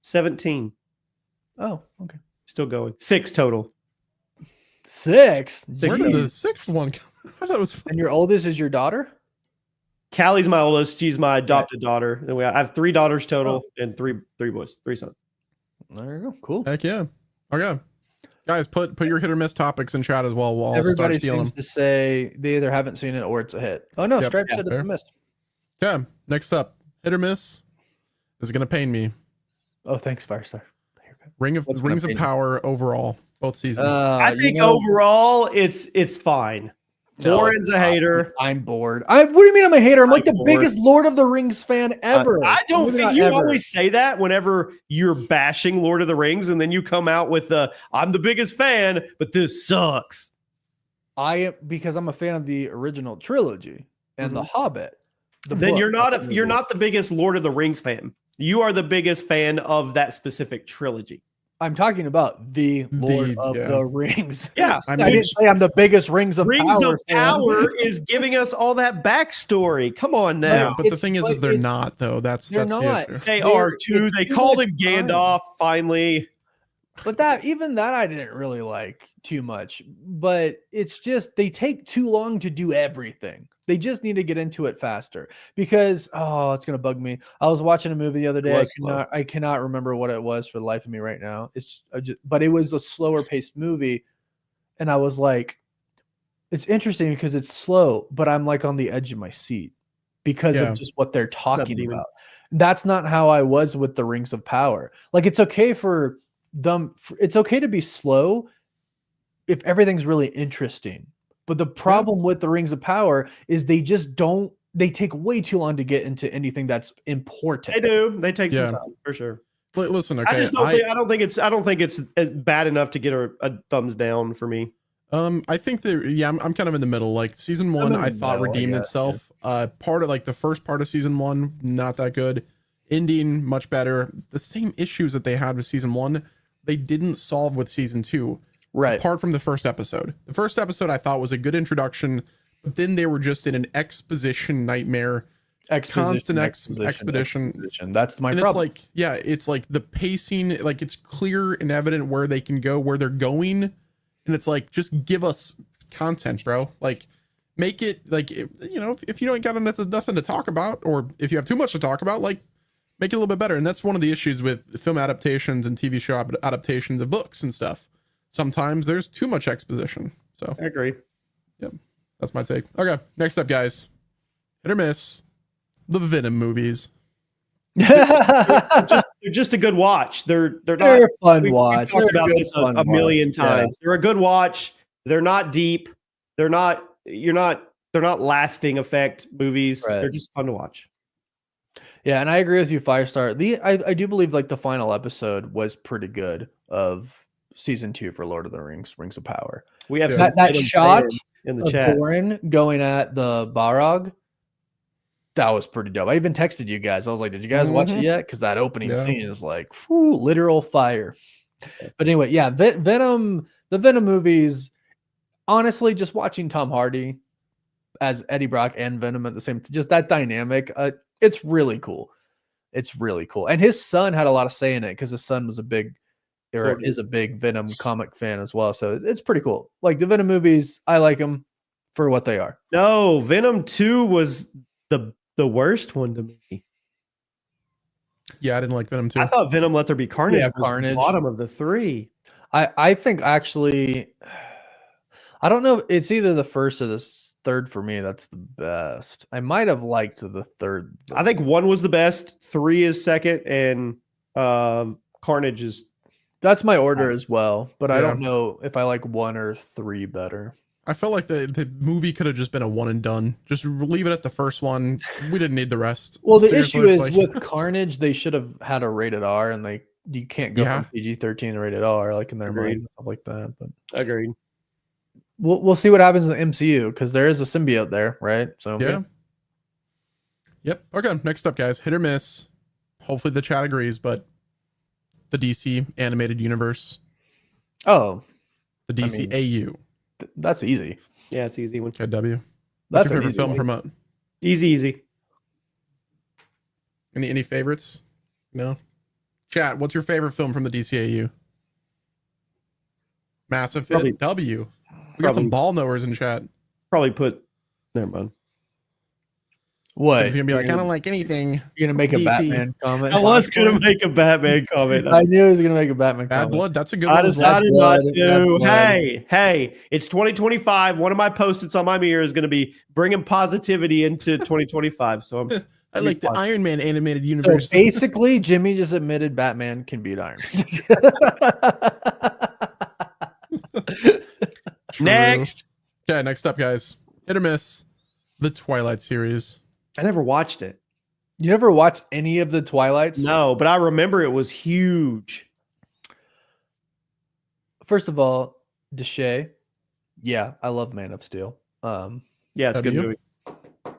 17. Oh, okay. Still going. 6 total. 6? Where did the 6th one come? I thought it was fun. And your oldest is your daughter? Callie's my oldest. She's my adopted daughter. And I have 3 daughters total and 3 boys, 3 sons. There you go. Cool. Heck yeah. Okay. Guys, put your hit or miss topics in chat as well. We'll Everybody seems to say they either haven't seen it or it's a hit. Oh no, Stripe said it's a miss. Okay. Next up, hit or miss. This is gonna pain me. Oh, thanks, Firestar. Rings of Power overall, both seasons. I think overall it's fine. Lauren's a hater. I'm bored. What do you mean I'm a hater? I'm like the biggest Lord of the Rings fan ever. I don't think you always say that whenever you're bashing Lord of the Rings, and then you come out with I'm the biggest fan, but this sucks. Because I'm a fan of the original trilogy and The Hobbit. Then you're not the biggest Lord of the Rings fan. You are the biggest fan of that specific trilogy. I'm talking about the Lord of the Rings. Yeah. I didn't say I'm the biggest Rings of Power. Rings of Power is giving us all that backstory. Come on now. Yeah, but the thing is they're not, though. That's the issue. They are too. They called him Gandalf finally. But even that I didn't really like too much. But it's just they take too long to do everything. They just need to get into it faster because it's gonna bug me. I was watching a movie the other day. I cannot remember what it was for the life of me right now. But it was a slower paced movie, and I was like, it's interesting because it's slow, but I'm like on the edge of my seat because of just what they're talking about. That's not how I was with the Rings of Power. Like it's okay for them. It's okay to be slow if everything's really interesting. But the problem with the Rings of Power is they take way too long to get into anything that's important. They do. They take some time for sure. But listen, okay. I don't think it's bad enough to get a thumbs down for me. I think that I'm kind of in the middle. Like season 1, I thought redeemed itself. Part of like the first part of season 1, not that good. Ending much better. The same issues that they had with season 1, they didn't solve with season 2. Right. Apart from the first episode. The first episode I thought was a good introduction, but then they were just in an exposition nightmare. Constant expedition. That's my problem. It's like the pacing, like it's clear and evident where they can go, where they're going. And it's like, just give us content, bro. Like make it like, if you don't got nothing to talk about, or if you have too much to talk about, like make it a little bit better. And that's one of the issues with film adaptations and TV show adaptations of books and stuff. Sometimes there's too much exposition. So I agree. Yep. That's my take. Okay. Next up, guys. Hit or miss. The Venom movies. They're just a good watch. They're a fun watch. We've talked about this a million times. They're a good watch. They're not deep. They're not lasting effect movies. Right. They're just fun to watch. Yeah, and I agree with you, Firestar. I do believe like the final episode was pretty good of season 2 for Lord of the Rings, Rings of Power. We have that shot in the chat. Doran going at the Balrog. That was pretty dope. I even texted you guys. I was like, "Did you guys watch it yet?" Because that opening scene is like literal fire. But anyway, yeah, Venom, the Venom movies. Honestly, just watching Tom Hardy as Eddie Brock and Venom at the same, just that dynamic, it's really cool. It's really cool. And his son had a lot of say in it because his son was is a big Venom comic fan as well. So it's pretty cool. Like the Venom movies, I like them for what they are. No, Venom 2 was the worst one to me. Yeah, I didn't like Venom 2. I thought Venom Let There Be Carnage was Carnage. the bottom of the three. I think actually, I don't know. It's either the first or the third for me. That's the best. I might have liked the third. I think 1 was the best. 3 is second, and Carnage is. That's my order as well, but I don't know if I like 1 or 3 better. I felt like the movie could have just been a one and done. Just leave it at the first one. We didn't need the rest. Well, the issue is with Carnage, they should have had a rated R, and you can't go from PG-13 to rated R, like in their minds and stuff like that. But agreed. We'll see what happens in the MCU because there is a symbiote there, right? So yeah. Yep. Okay. Next up, guys. Hit or miss. Hopefully the chat agrees, but the DC animated universe. Oh, the DCAU. That's easy. Yeah, it's easy one. KW. What's your favorite film from it? Easy. Any favorites? No. Chat. What's your favorite film from the DCAU? Massive hit. W. We got some ball knowers in chat. Probably put. Never mind. What? He's gonna be like, I don't like anything. You're gonna make a Batman comment. I was gonna make a Batman comment. I knew he was gonna make a Batman comment. Bad Blood. That's a good one. I decided not to. Hey, it's 2025. One of my post-its on my mirror is gonna be bringing positivity into 2025. So I like the Iron Man animated universe. So basically, Jimmy just admitted Batman can beat Iron Man. Next. Okay, next up, guys. Hit or miss. The Twilight series. I never watched it. You never watched any of the Twilights? No, but I remember it was huge. First of all, Deshay. Yeah, I love Man of Steel. Yeah, it's a good movie. I'm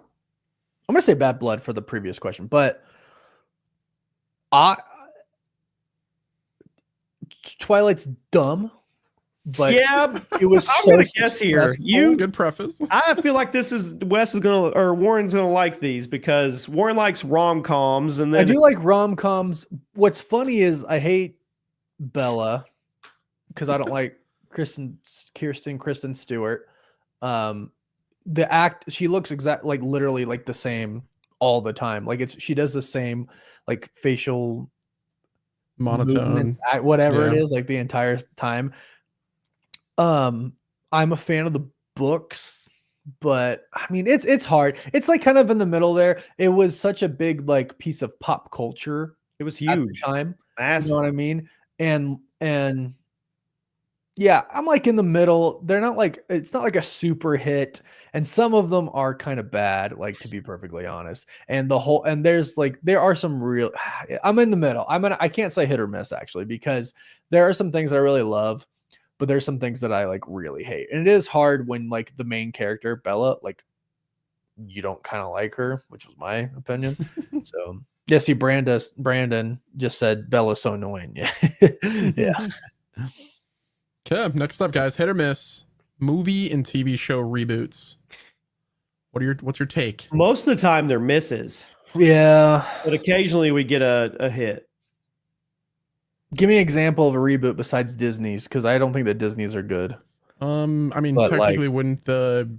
gonna say Bad Blood for the previous question, but Twilight's dumb. But yeah, it was I'm so gonna guess here. Good preface. I feel like Warren's gonna like these because Warren likes rom-coms, and then I do like rom-coms. What's funny is I hate Bella because I don't like Kristen Stewart. She looks literally like the same all the time. Like she does the same like facial monotone, whatever it is, like the entire time. I'm a fan of the books, but I mean it's hard. It's like kind of in the middle there. It was such a big like piece of pop culture. It was huge at the time. Massive. You know what I mean? And yeah, I'm like in the middle. They're not like, it's not like a super hit, and some of them are kind of bad, like to be perfectly honest. And there are some real. I'm in the middle. I can't say hit or miss actually because there are some things that I really love. But there's some things that I like really hate. And it is hard when like the main character, Bella, like you don't kind of like her, which was my opinion. So yeah, see, Brandon just said Bella's so annoying. Yeah. Yeah. Okay, next up, guys, hit or miss. Movie and TV show reboots. What's your take? Most of the time they're misses. Yeah. But occasionally we get a hit. Give me an example of a reboot besides Disney's, because I don't think that Disney's are good. I mean, but technically, wouldn't the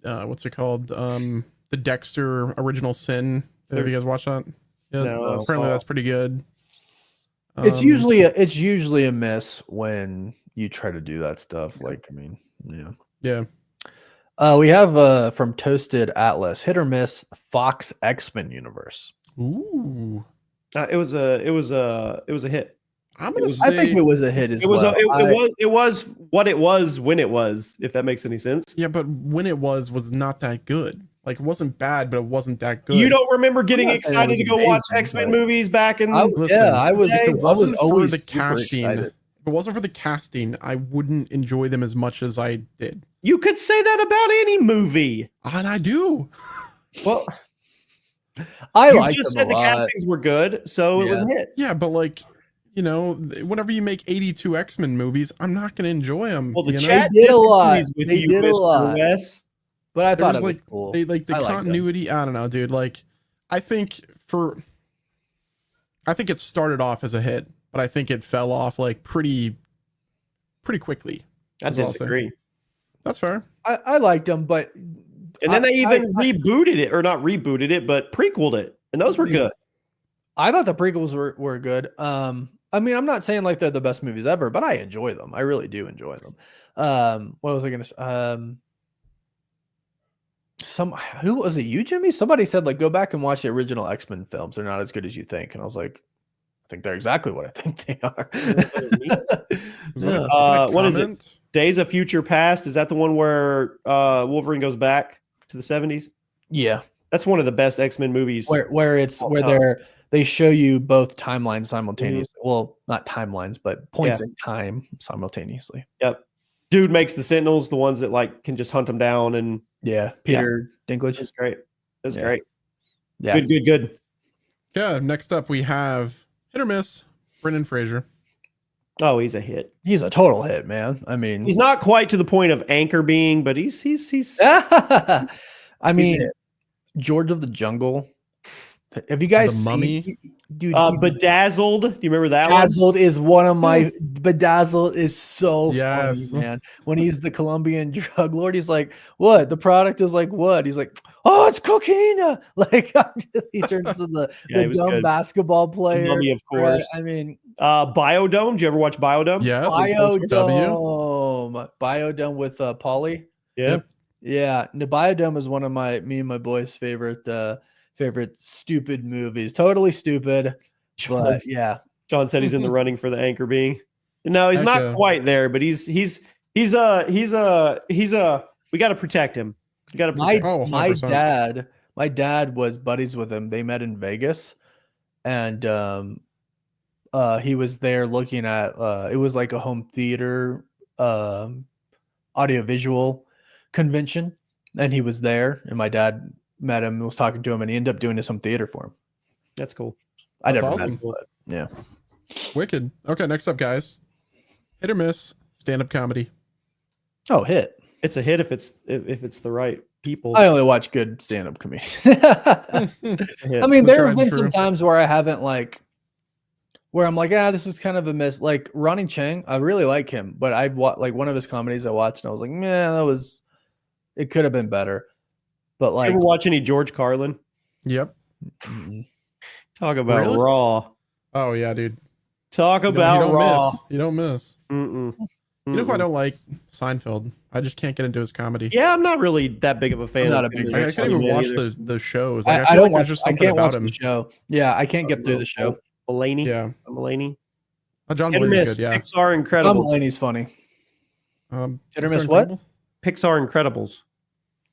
what's it called? The Dexter Original Sin. Have you guys watched that? Yeah, no, apparently that's pretty good. It's usually a miss when you try to do that stuff. Like, I mean, yeah. We have from Toasted Atlas, hit or miss Fox X-Men universe. Ooh, it was a hit. I think it was a hit as well. It was what it was when it was, if that makes any sense. Yeah, but when it was not that good. Like, it wasn't bad, but it wasn't that good. You don't remember getting excited to go watch X-Men movies back in? I was. If it wasn't always for the casting, if it wasn't for the casting, I wouldn't enjoy them as much as I did. You could say that about any movie, and I do. Well, I just said the castings were good, so it was a hit. Yeah, but like. you know, whenever you make 82 X-Men movies, I'm not going to enjoy them. Well, the you chat did a lot. with They you, did a Mr. lot. Wes. But I thought it was like, cool. They like the continuity. I don't know, dude. Like, I think it started off as a hit, but I think it fell off like pretty quickly. I disagree. That's fair. I liked them, but and then they even rebooted it, or not rebooted it, but prequeled it, and those were good. I thought the prequels were good. I mean, I'm not saying like they're the best movies ever, but I enjoy them. I really do enjoy them. What was I gonna say? Who was it? You, Jimmy? Somebody said like go back and watch the original X-Men films. They're not as good as you think. And I was like, I think they're exactly what I think they are. What is it? Days of Future Past? Is that the one where Wolverine goes back to the 70s? Yeah, that's one of the best X-Men movies. Where they show you both timelines simultaneously. Mm-hmm. Well, not timelines, but points in time simultaneously. Yep. Dude makes the Sentinels the ones that like can just hunt them down, and Peter Dinklage is great. That's great. Yeah, good. Yeah. Next up, we have hit or miss Brendan Fraser. Oh, he's a hit. He's a total hit, man. I mean, he's not quite to the point of Anchor being, but he's. I mean, George of the Jungle. Have you guys seen The Mummy? Dude, Bedazzled. Do you remember that Bedazzled one? Is one of my Bedazzled is so funny, man. When he's the Colombian drug lord, he's like, "What? The product is like what?" He's like, "Oh, it's cocaine." Like he turns to the dumb basketball player. The Mummy, of course. I mean, Biodome. Did you ever watch Biodome? Yes. Biodome with Pauly. Yep. Yeah. The Biodome is one of me and my boys' favorite stupid movies. Totally stupid. But yeah. John said he's in the running for the Anchor being. No, he's not quite there, but he's we got to protect him. You got to protect him. My dad was buddies with him. They met in Vegas, and he was there looking at it was like a home theater audiovisual convention, and he was there, and my dad met him, was talking to him, and he ended up doing some theater for him. That's cool. I never awesome. met him, but yeah. Wicked. Okay, next up, guys. Hit or miss stand-up comedy. Oh, hit. It's a hit if it's the right people. I only watch good stand-up comedians. I mean, there have been some times where I haven't where I'm like, this is kind of a miss. Like Ronnie Chang, I really like him, but I've watched like one of his comedies I watched, and I was like, man, it could have been better. But like, you ever watch any George Carlin? Yep. Talk about raw. Oh yeah, dude. Talk about raw. You don't miss. Mm-mm. You know who I don't like? Seinfeld. I just can't get into his comedy. Yeah, I'm not really that big of a fan. I'm not a big I can't even watch the shows. Like, I feel like there's just something about him. The show. Yeah, I can't get through the show. Mulaney. Yeah. Mulaney. John Mulaney's good, yeah. Pixar Incredibles. John Mulaney's funny. Hit or miss what? Pixar Incredibles.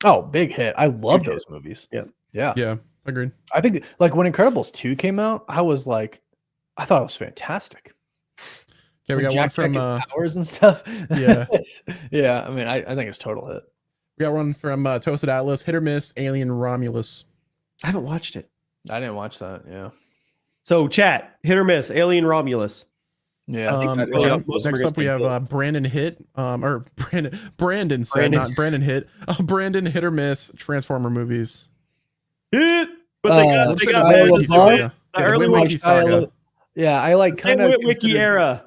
Oh, big hit. I love those movies. Yeah, agreed. I think like when Incredibles 2 came out, I thought it was fantastic. Yeah, we got one from powers and stuff. Yeah. Yeah, I mean, I think it's total hit. We got one from Toasted Atlas, hit or miss Alien Romulus. I haven't watched it. I didn't watch that, yeah. So chat, hit or miss Alien Romulus. Yeah. Next up, we have Brandon hit, or Brandon said, not Brandon hit. Brandon hit or miss Transformer movies. Hit, but they got the early Wiki saga. Yeah, I like kind of Wiki era.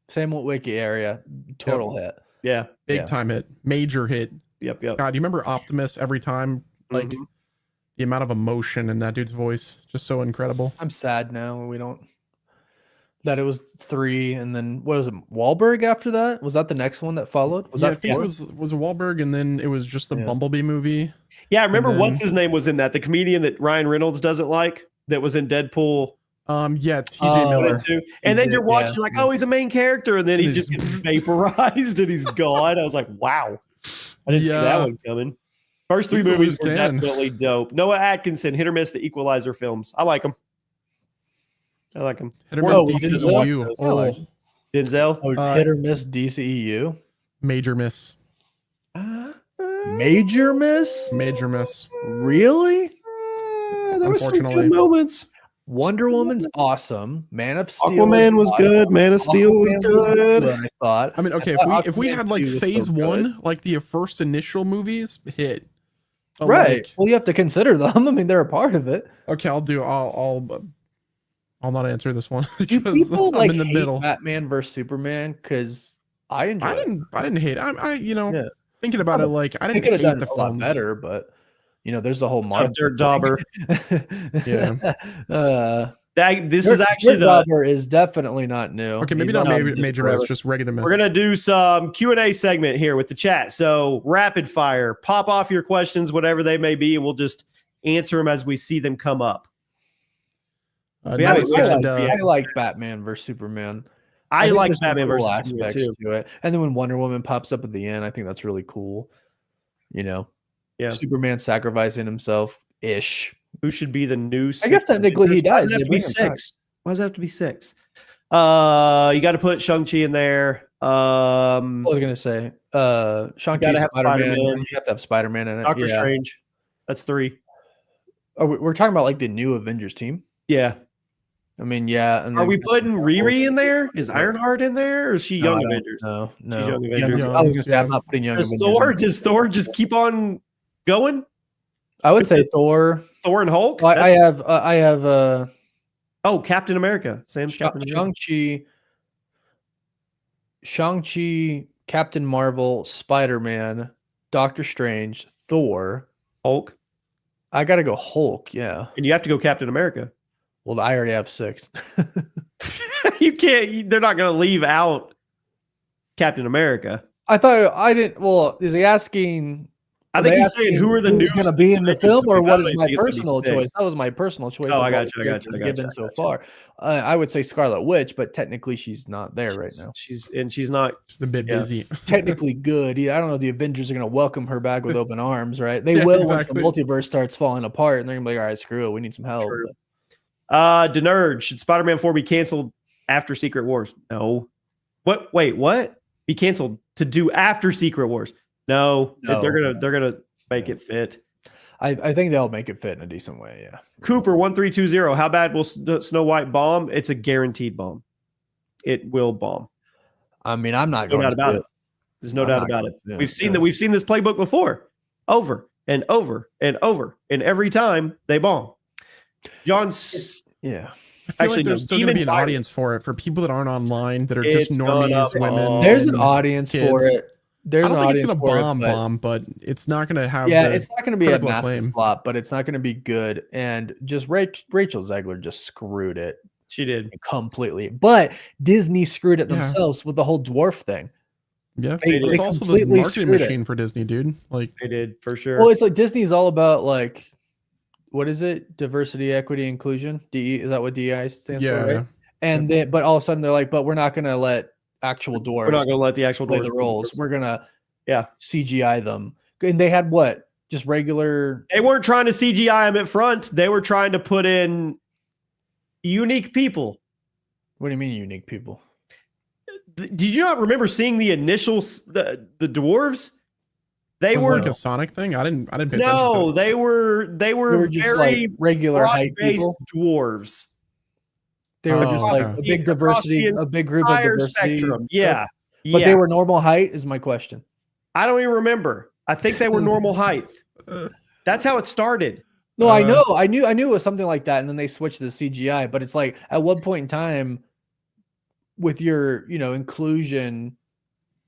Same with Wiki area. Total hit. Yeah, big time hit, major hit. Yep. God, you remember Optimus every time? Like the amount of emotion in that dude's voice, just so incredible. I'm sad now that it was 3, and then what was it? Wahlberg after that? Was that the next one that followed? I think it was Wahlberg, and then it was just the Bumblebee movie. Yeah, I remember what's his name was in that. The comedian that Ryan Reynolds doesn't like that was in Deadpool. TJ Miller. And then you're watching like, he's a main character, and then he just gets vaporized and he's gone. I was like, wow, I didn't see that one coming. First 3 movies were definitely dope. Noah Atkinson, hit or miss the Equalizer films. I like them. Hit or miss DCU. Denzel. Hit or miss DCEU. Major miss. Major miss. Major miss. Really? There were some good moments. Wonder Woman's awesome. Man of Steel. Aquaman was good. Man of Steel was good. I thought. I mean, okay, if we had like phase one, like the first initial movies hit. Right. Like, well, you have to consider them. I mean, they're a part of it. Okay, I'll not answer this one because people I'm in the middle. Batman versus Superman because I enjoyed it. I didn't hate it. Thinking about it, like I didn't hate done the a lot better, but there's a whole Dirk Dauber. Yeah. This is actually Dauber is definitely not new. Okay, maybe not major mess, just regular mess. We're gonna do some Q&A segment here with the chat. So rapid fire, pop off your questions, whatever they may be, and we'll just answer them as we see them come up. I like Batman versus Superman. I like Batman versus Superman too. To it. And then when Wonder Woman pops up at the end, I think that's really cool. Yeah. Superman sacrificing himself ish. Who should be the new? I guess technically he does. Why does it have to be 6? Why does it have to be 6? You got to put Shang-Chi in there. I was gonna say Shang-Chi, Spider-Man. You have to have Spider-Man in it. Doctor Strange. That's 3. Oh, we're talking about like the new Avengers team. Yeah. I mean, yeah. And are we putting Riri in there? Is Ironheart in there, or is she Young Avengers? No. She's Young Avengers. I was gonna say I'm not putting Young Avengers. Does Thor just keep on going? I would say Thor and Hulk. Well, I have. Captain America. Sam's Captain America. Shang-Chi, Captain Marvel, Spider-Man, Doctor Strange, Thor, Hulk. I gotta go Hulk. Yeah, and you have to go Captain America. Well, I already have 6. You can't. They're not going to leave out Captain America. I thought I didn't. Well, is he asking? I think he's saying who are the new going to be in the film, or what is my personal choice? That was my personal choice. Oh, I got you. Given so far, I would say Scarlet Witch, but technically she's not there right now. She's not. She's a bit busy. Technically good. I don't know if the Avengers are going to welcome her back with open arms, right? They will once the multiverse starts falling apart, and they're going to be like, all right, screw it, we need some help. Denerd, should Spider-Man 4 be canceled after Secret Wars? No. What? Wait, what? Be canceled to do after Secret Wars? No. They're gonna make it fit. I think they'll make it fit in a decent way. Yeah. Cooper 1320. How bad will Snow White bomb? It's a guaranteed bomb. It will bomb. I mean, I'm not no doubt about it. There's no doubt about it. We've seen this playbook before, over and over and over, and every time they bomb. John's yeah. I feel like there's still going to be an audience for it, for people that aren't online, that are just normies, women. There's an audience for it. I don't think it's going to bomb, but it's not going to have. Yeah, it's not going to be a massive flop, but it's not going to be good. And just Rachel Zegler just screwed it. She did completely, but Disney screwed it themselves with the whole dwarf thing. Yeah, it's also the marketing machine for Disney, dude. Like they did for sure. Well, it's like Disney's all about like. What is it? Diversity, equity, inclusion. DE, is that what DEI stands for? Right? And then, but all of a sudden they're like, but we're not going to let actual dwarves. We're not going to let the actual play dwarves the roles. We're going to CGI them. And they had what? Just regular. They weren't trying to CGI them at front. They were trying to put in unique people. What do you mean unique people? Did you not remember seeing the initials, the dwarves? They were like a Sonic thing. I didn't pay attention. No, they were very like regular height people. Dwarves. They were just like a big diversity, a big group of diversity. Spectrum. Yeah. But they were normal height is my question. I don't even remember. I think they were normal height. That's how it started. No, I know. I knew it was something like that, and then they switched to the CGI. But it's like at one point in time, with your inclusion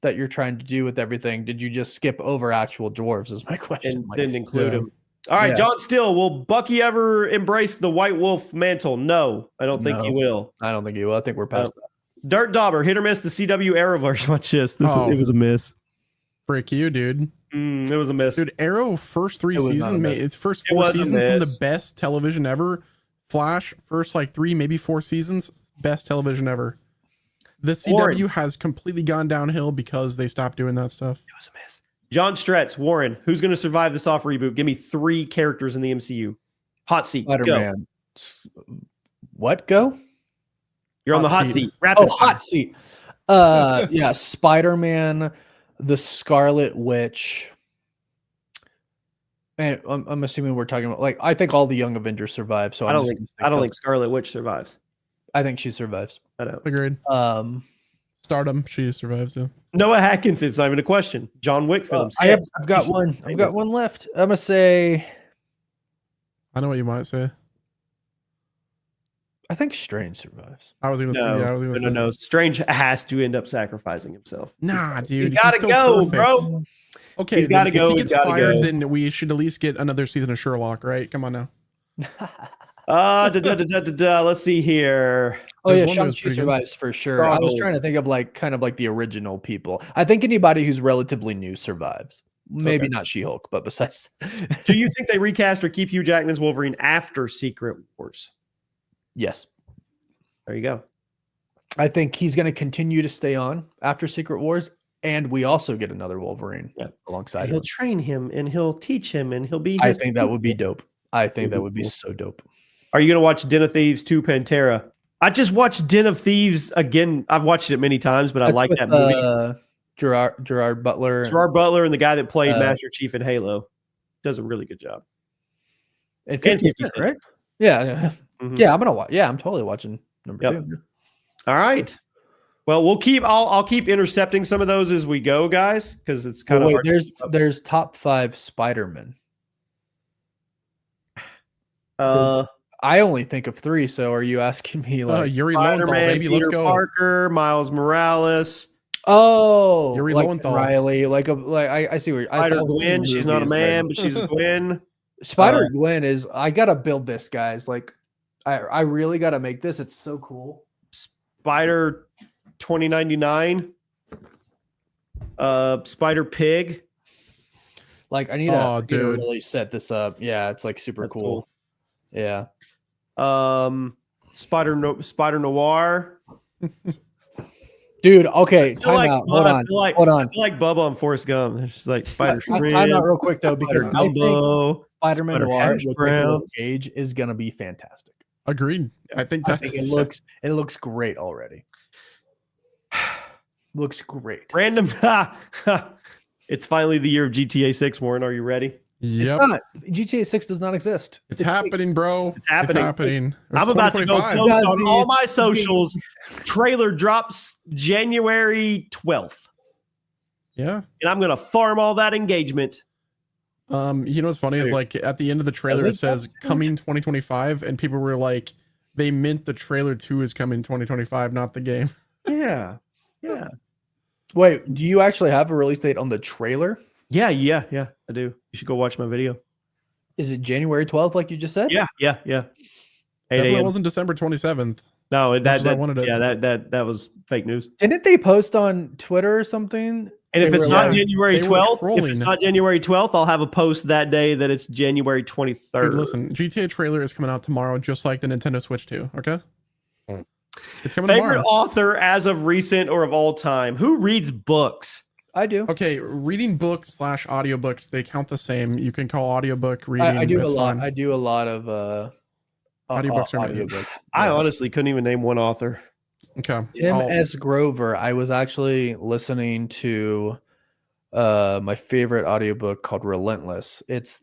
that you're trying to do with everything, did you just skip over actual dwarves is my question. And didn't include them. All right, John Still, will Bucky ever embrace the White Wolf mantle? No, I don't think he will. I don't think he will. I think we're past that. Dirt Dauber, hit or miss the CW Arrowverse? Watch this. It was a miss. Frick you, dude. It was a miss. Dude, Arrow first 3 seasons, its first 4 seasons, some of the best television ever. Flash, first 3, maybe 4 seasons, best television ever. The CW has completely gone downhill because they stopped doing that stuff. It was a miss. John Stretz, Warren, who's going to survive the soft reboot? Give me 3 characters in the MCU. Hot seat. Spider-Man. Go. What? Go? You're on the hot seat. Rapid hot seat. Yeah, Spider-Man, the Scarlet Witch. And I'm assuming we're talking about I think all the Young Avengers survive. So I don't think Scarlet Witch survives. I think she survives. I don't. Agreed. Stardom, she survives. Yeah. Noah Atkinson's not even a question. John Wick films. I've got one. I've got one left. I'm gonna say. I know what you might say. I think Strange survives. I was gonna say. No. Strange has to end up sacrificing himself. Nah, dude. He's gotta go, perfect. bro. Okay, he's gotta go. If he gets fired, then we should at least get another season of Sherlock, right? Come on now. Let's see here. Oh yeah, Shang-Chi survives for sure. I was trying to think of kind of the original people. I think anybody who's relatively new survives. Maybe not She-Hulk, but besides. Do you think they recast or keep Hugh Jackman's Wolverine after Secret Wars? Yes. There you go. I think he's going to continue to stay on after Secret Wars, and we also get another Wolverine alongside him. He'll train him, and he'll teach him, and he'll be. I think that would be dope. I think that would be so dope. Are you going to watch Den of Thieves 2 Pantera? I just watched Den of Thieves again. I've watched it many times, but I like that movie. Gerard Butler. Gerard Butler and the guy that played Master Chief in Halo does a really good job. And 50 Cent, right? Yeah. Mm-hmm. Yeah, I'm gonna watch. Yeah, I'm totally watching number 2. All right. Well, we'll keep. I'll keep intercepting some of those as we go, guys, because it's kind of. Wait, there's top 5 Spider-Man. I only think of 3. So are you asking me Yuri Lowenthal, baby? Let's go. Parker, Miles Morales. Oh, Yuri Lowenthal. Riley, I see where Spider-Gwen. She's not a man, but she's a Gwen. Spider-Gwen is. I gotta build this, guys. I really gotta make this. It's so cool. Spider 2099. Spider Pig. I need to really set this up. Yeah, it's super cool. Yeah. Spider Noir. Dude, okay, time out. Hold on. Hold on. I feel like Bubba on Forrest Gump. It's like Spider Shrimp. Time out real quick though, because I think Spider-Man Noir with Nicolas Cage is gonna be fantastic. Agreed. I think it looks great already. Looks great. Random. It's finally the year of GTA 6, Warren. Are you ready? Yep. GTA 6 does not exist. It's happening, bro. It's happening. I'm about to go post on all my socials. Trailer drops January 12th. Yeah. And I'm going to farm all that engagement. You know what's funny is at the end of the trailer it says coming 2025, and people were like, they meant the trailer 2 is coming 2025, not the game. Yeah. Wait, do you actually have a release date on the trailer? Yeah, I do. You should go watch my video. Is it January 12th, like you just said? Yeah. It wasn't December 27th. No, that was fake news. Didn't they post on Twitter or something? And if it's not January 12th, I'll have a post that day that it's January 23rd. Dude, listen, GTA trailer is coming out tomorrow, just like the Nintendo Switch 2. Okay. It's coming tomorrow. Favorite author as of recent or of all time? Who reads books? I do. Okay, reading books / audiobooks, they count the same. You can call audiobook reading. I do a lot. I do a lot of audiobooks. I honestly couldn't even name one author. Okay. Tim S. Grover. I was actually listening to my favorite audiobook called Relentless. It's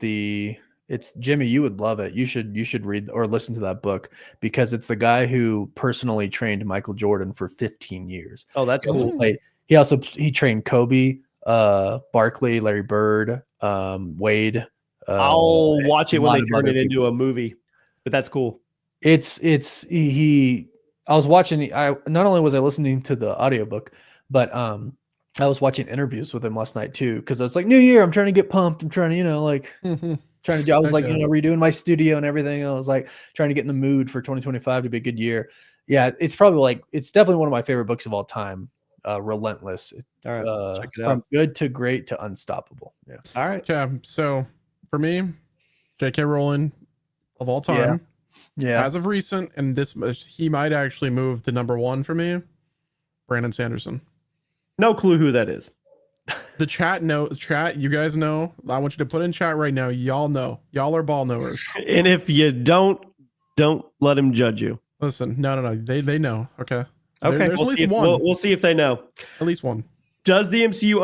Jimmy, you would love it. You should read or listen to that book because it's the guy who personally trained Michael Jordan for 15 years. Oh, that's cool. He trained Kobe, Barkley, Larry Bird, Wade. I'll watch it when they turn it into a movie, but that's cool. I was watching. Not only was I listening to the audiobook, but I was watching interviews with him last night too because I was like, New Year, I'm trying to get pumped. I'm trying to, trying to do. I was redoing my studio and everything. I was trying to get in the mood for 2025 to be a good year. Yeah, it's probably it's definitely one of my favorite books of all time. Relentless. All right, check it out. From good to great to unstoppable. Yeah. All right. Okay. So for me, J.K. Rowling of all time. Yeah. As of recent, and he might actually move to number 1 for me. Brandon Sanderson. No clue who that is. The chat, you guys know. I want you to put in chat right now. Y'all know. Y'all are ball knowers. And if you don't let him judge you. Listen, no. They know. Okay. Okay. There's at least one. We'll see if they know. At least one. Does the MCU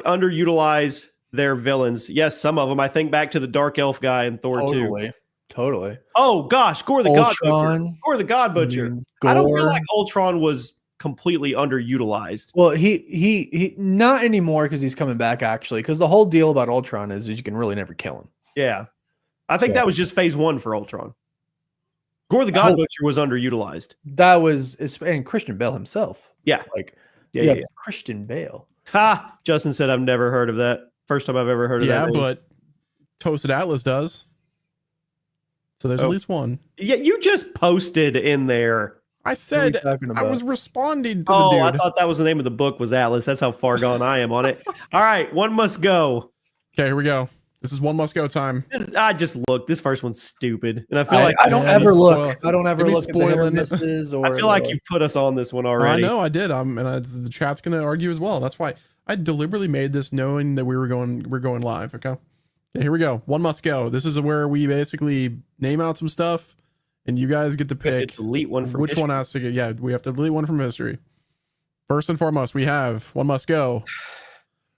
underutilize their villains. Yes, some of them. I think back to the Dark Elf guy in Thor 2. Totally. Oh gosh, Gore the God Butcher. Gore the God Butcher. I don't feel like Ultron was completely underutilized. Well, he not anymore because he's coming back actually. Because the whole deal about Ultron is you can really never kill him. Yeah, I think that was just phase 1 for Ultron. Gore the God Butcher was underutilized. That was, and Christian Bale himself. Yeah, yeah. Christian Bale. Ha! Justin said I've never heard of that. First time I've ever heard of that. Yeah, but Toasted Atlas does. So there's at least one. Yeah, you just posted in there. I said I was responding to the dude. I thought that was the name of the book was Atlas. That's how far gone I am on it. All right, One Must Go. Okay, here we go. This is One Must Go time. I just looked. This first one's stupid, and I feel like I don't ever look. I don't ever look at spoiling misses. Or I feel like you've put us on this one already. I know I did. And the chat's gonna argue as well. That's why I deliberately made this knowing that we're going live. Okay, here we go. One Must Go. This is where we basically name out some stuff, and you guys get to pick delete one from which history. one has to get. Yeah, we have to delete one from history. First and foremost, we have One Must Go,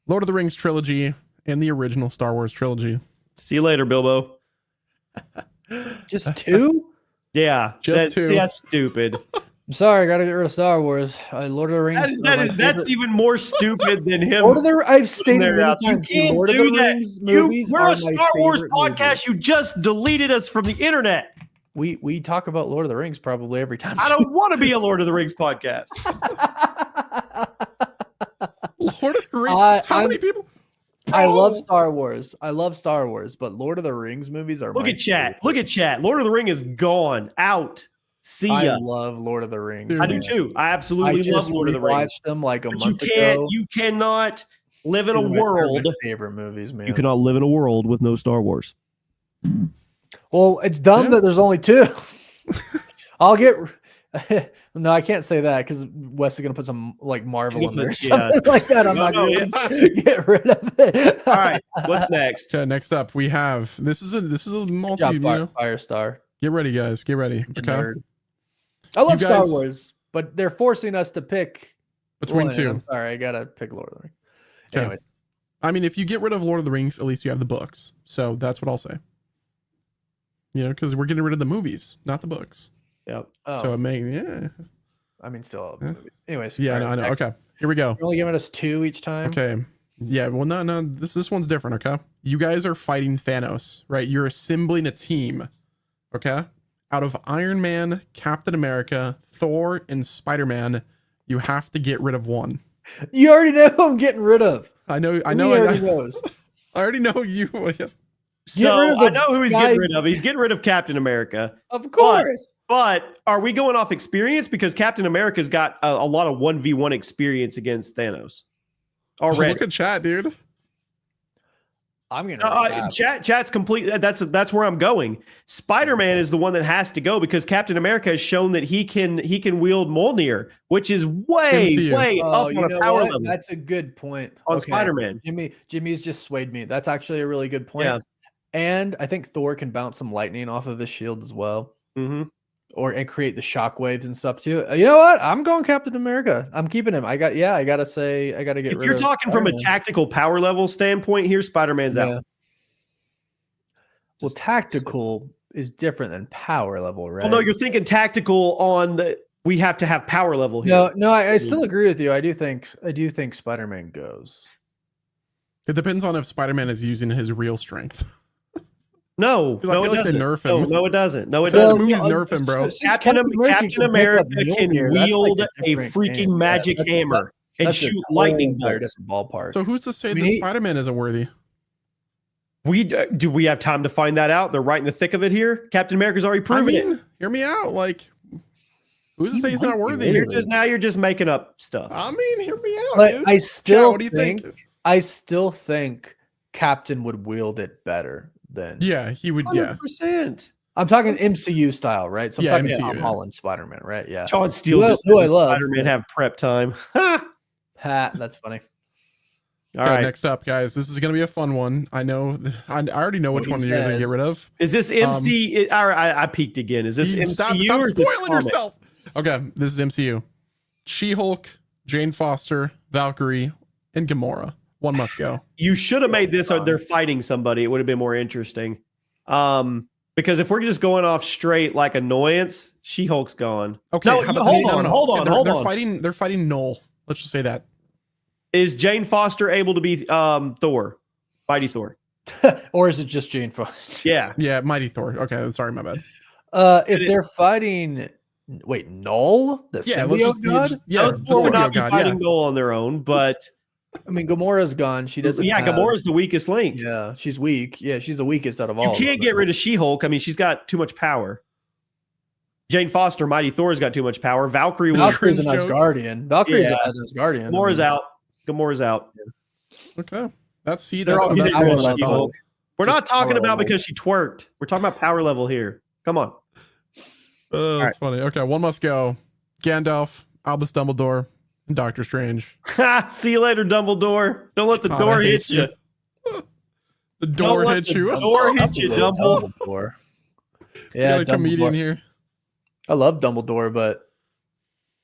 Lord of the Rings trilogy, and the original Star Wars trilogy. See you later, Bilbo. Just 2? Yeah, just 2. That's stupid. I'm sorry, I gotta get rid of Star Wars. Lord of the Rings. That's even more stupid than him. I've stated many times. You can't Lord do of the that. Rings movies We're a Star Wars podcast. Movies. You just deleted us from the internet. We talk about Lord of the Rings probably every time. I don't want to be a Lord of the Rings podcast. Lord of the Rings. How many people? I love Star Wars. But Lord of the Rings movies are. Look at chat. Look at chat. Lord of the Ring is gone. Out. See ya. I love Lord of the Rings. I do too. I absolutely love Lord of the Rings. I watched them like a month ago. You cannot live in a world. Favorite movies, man. You cannot live in a world with no Star Wars. Well, it's dumb that there's only 2. I'll get. No, I can't say that because Wes is gonna put some like Marvel in there or something like that. I'm not gonna get rid of it. All right, what's next? Okay, next up we have this is a multi. Firestar. Get ready, guys. Get ready. Okay. I love Star Wars, but they're forcing us to pick between 2. I'm sorry, I gotta pick Lord of the Rings. Okay. Anyways. I mean, if you get rid of Lord of the Rings, at least you have the books. So that's what I'll say. You know, because we're getting rid of the movies, not the books. Yep. Oh. So I mean, still movies. Anyways. Yeah, I know. Okay, here we go. You're only giving us 2 each time. Okay. Yeah. Well, no. This one's different. Okay. You guys are fighting Thanos, right? You're assembling a team. Okay. Out of Iron Man, Captain America, Thor, and Spider-Man, you have to get rid of one. You already know who I'm getting rid of. I know. He already knows. I already know you. So I know who he's getting rid of. He's getting rid of Captain America. Of course. But are we going off experience? Because Captain America's got a lot of 1v1 experience against Thanos already. Oh, look at chat, dude. I'm gonna chat's complete. That's where I'm going. Spider-Man is the one that has to go because Captain America has shown that he can wield Mjolnir, which is way up on a power level. That's a good point on Spider-Man. Jimmy's just swayed me. That's actually a really good point. Yeah. And I think Thor can bounce some lightning off of his shield as well. Mm-hmm. And create the shockwaves and stuff too. You know what? I'm going Captain America. I'm keeping him. I gotta get rid of. If you're talking from a tactical power level standpoint here, Spider-Man's out. Well, tactical is different than power level, right? Well, no, you're thinking tactical on the. We have to have power level here. No, I still agree with you. I do think Spider-Man goes. It depends on if Spider-Man is using his real strength. No, I feel like they nerf him. No, it doesn't. No, it doesn't. Movies nerf him, bro. Captain America can wield a freaking magic hammer and shoot lightning bolts. Ballpark. So who's to say that Spider-Man isn't worthy? Do we have time to find that out? They're right in the thick of it here. Captain America's already proven it. Hear me out. Like, who's to say he's not worthy? You're just making up stuff. I mean, hear me out. But dude. I still think I still think Captain would wield it better than. Yeah, he would. 100%. I'm talking MCU style, right? So I'm talking MCU, Tom Holland Spider-Man, right? Yeah. John Steele just said Spider-Man have prep time. That's funny. All right. Next up, guys. This is going to be a fun one. I know. I already know which one you're going to get rid of. Is this MC? I peeked again. Is this MCU? Stop spoiling yourself. Okay, this is MCU. She-Hulk, Jane Foster, Valkyrie, and Gamora. One must go. You should have made this. They're fighting somebody. It would have been more interesting. Because if we're just going off straight like annoyance, She-Hulk's gone. Okay, no, hold on. They're fighting Null. Let's just say that. Is Jane Foster able to be Thor? Mighty Thor. Or is it just Jane Foster? Yeah, Mighty Thor. Okay, sorry, my bad. If they're fighting, Null, the symbiote god. Those four would not be fighting Null on their own, but I mean, Gamora's gone. She doesn't. Yeah, Gamora's the weakest link. Yeah, she's weak. Yeah, she's the weakest out of all. You can't get rid of She-Hulk. I mean, she's got too much power. Jane Foster, Mighty Thor's got too much power. Valkyrie's an Asgardian. Valkyrie's an Asgardian. Gamora's out. Gamora's out. Okay, that's We're not talking about because she twerked. We're talking about power level here. Come on. That's funny. Okay, one must go. Gandalf, Albus Dumbledore, and Doctor Strange. See you later, Dumbledore. Don't let the door hit you. The door hit you. The door hit you, Dumbledore. Yeah, you got a comedian here. I love Dumbledore, but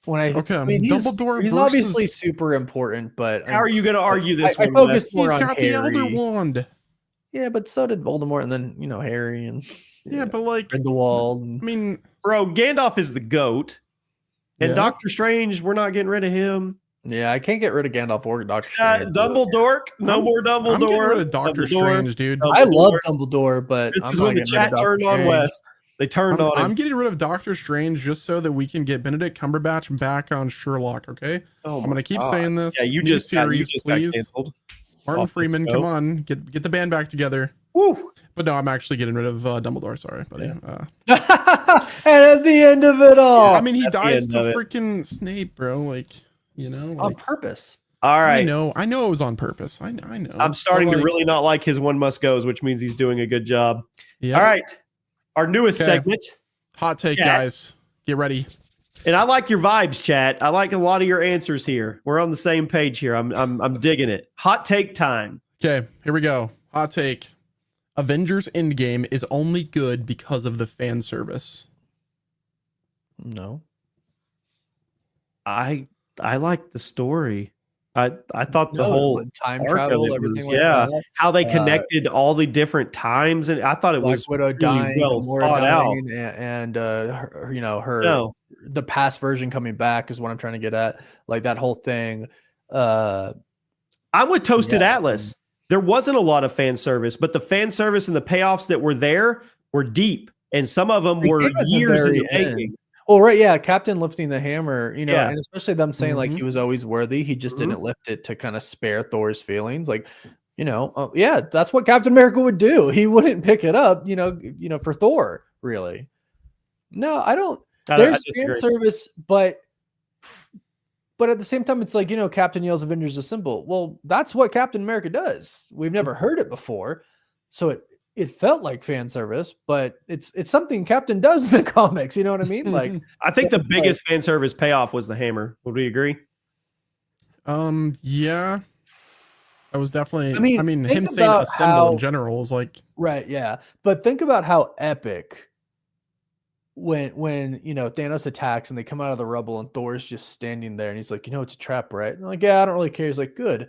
Dumbledore. He's obviously super important, but how are you going to argue this? I focus more on Harry. He's got the Elder Wand. Yeah, but so did Voldemort, and then Harry and but like Grindelwald. I mean, bro, Gandalf is the GOAT, and Doctor Strange, we're not getting rid of him. Yeah, I can't get rid of Gandalf or Doctor Strange. Dumbledore, no more Dumbledore. I'm getting rid of Doctor Strange, dude. I love Dumbledore, but this is when the chat turned on West. They turned on him. I'm getting rid of Doctor Strange just so that we can get Benedict Cumberbatch back on Sherlock. Okay, I'm gonna keep saying this. Yeah, you just please. Martin Freeman, come on, get the band back together. Woo. But no, I'm actually getting rid of Dumbledore. Sorry, buddy. And at the end of it all, I mean, he dies to freaking Snape, bro. Like, on purpose. All right. I know it was on purpose. I know. I'm starting to really not like his one must goes, which means he's doing a good job. Yeah. All right. Our newest segment. Hot take, guys. Get ready. And I like your vibes, chat. I like a lot of your answers here. We're on the same page here. I'm digging it. Hot take time. Okay, here we go. Hot take. Avengers Endgame is only good because of the fan service. No. I like the story. I thought the whole time travel, everything like that. How they connected all the different times, and I thought it was Widow really dying, well thought out. And the past version coming back is what I'm trying to get at. Like that whole thing. I'm with Toasted Atlas. There wasn't a lot of fan service, but the fan service and the payoffs that were there were deep, and some of them were years in the making. Well, right, yeah, Captain lifting the hammer, and especially them saying like he was always worthy. He just didn't lift it to kind of spare Thor's feelings. Like, that's what Captain America would do. He wouldn't pick it up, for Thor, really. No, I don't. There's fan service, but at the same time, it's like, Captain yells Avengers Assemble. Well, that's what Captain America does. We've never heard it before. So it felt like fan service, but it's something Captain does in the comics. You know what I mean? Like, I think the biggest fan service payoff was the hammer. Would we agree? Yeah. That was definitely, I mean him saying assemble in general is like, right. Yeah. But think about how epic when Thanos attacks and they come out of the rubble and Thor's just standing there and he's like, it's a trap, right? And like, yeah, I don't really care. He's like, good.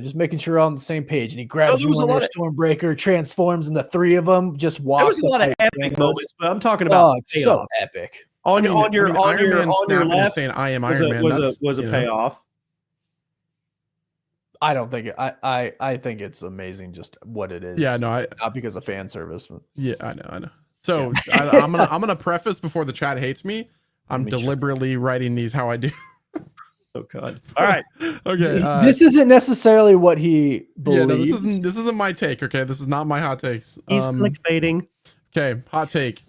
Just making sure we're on the same page. And he grabs Stormbreaker, transforms, and the three of them just walk. There was a lot of epic moments, but I'm talking about so epic. On your left, saying I am Iron Man was a payoff. I don't think it. I think it's amazing just what it is. Yeah, no, not because of fan service. Yeah, I know. So I'm gonna preface before the chat hates me. I'm deliberately writing these how I do. Oh God! All right. Okay. This isn't necessarily what he believes. Yeah, no, this isn't my take. Okay, this is not my hot takes. He's clickbaiting. Okay, hot take.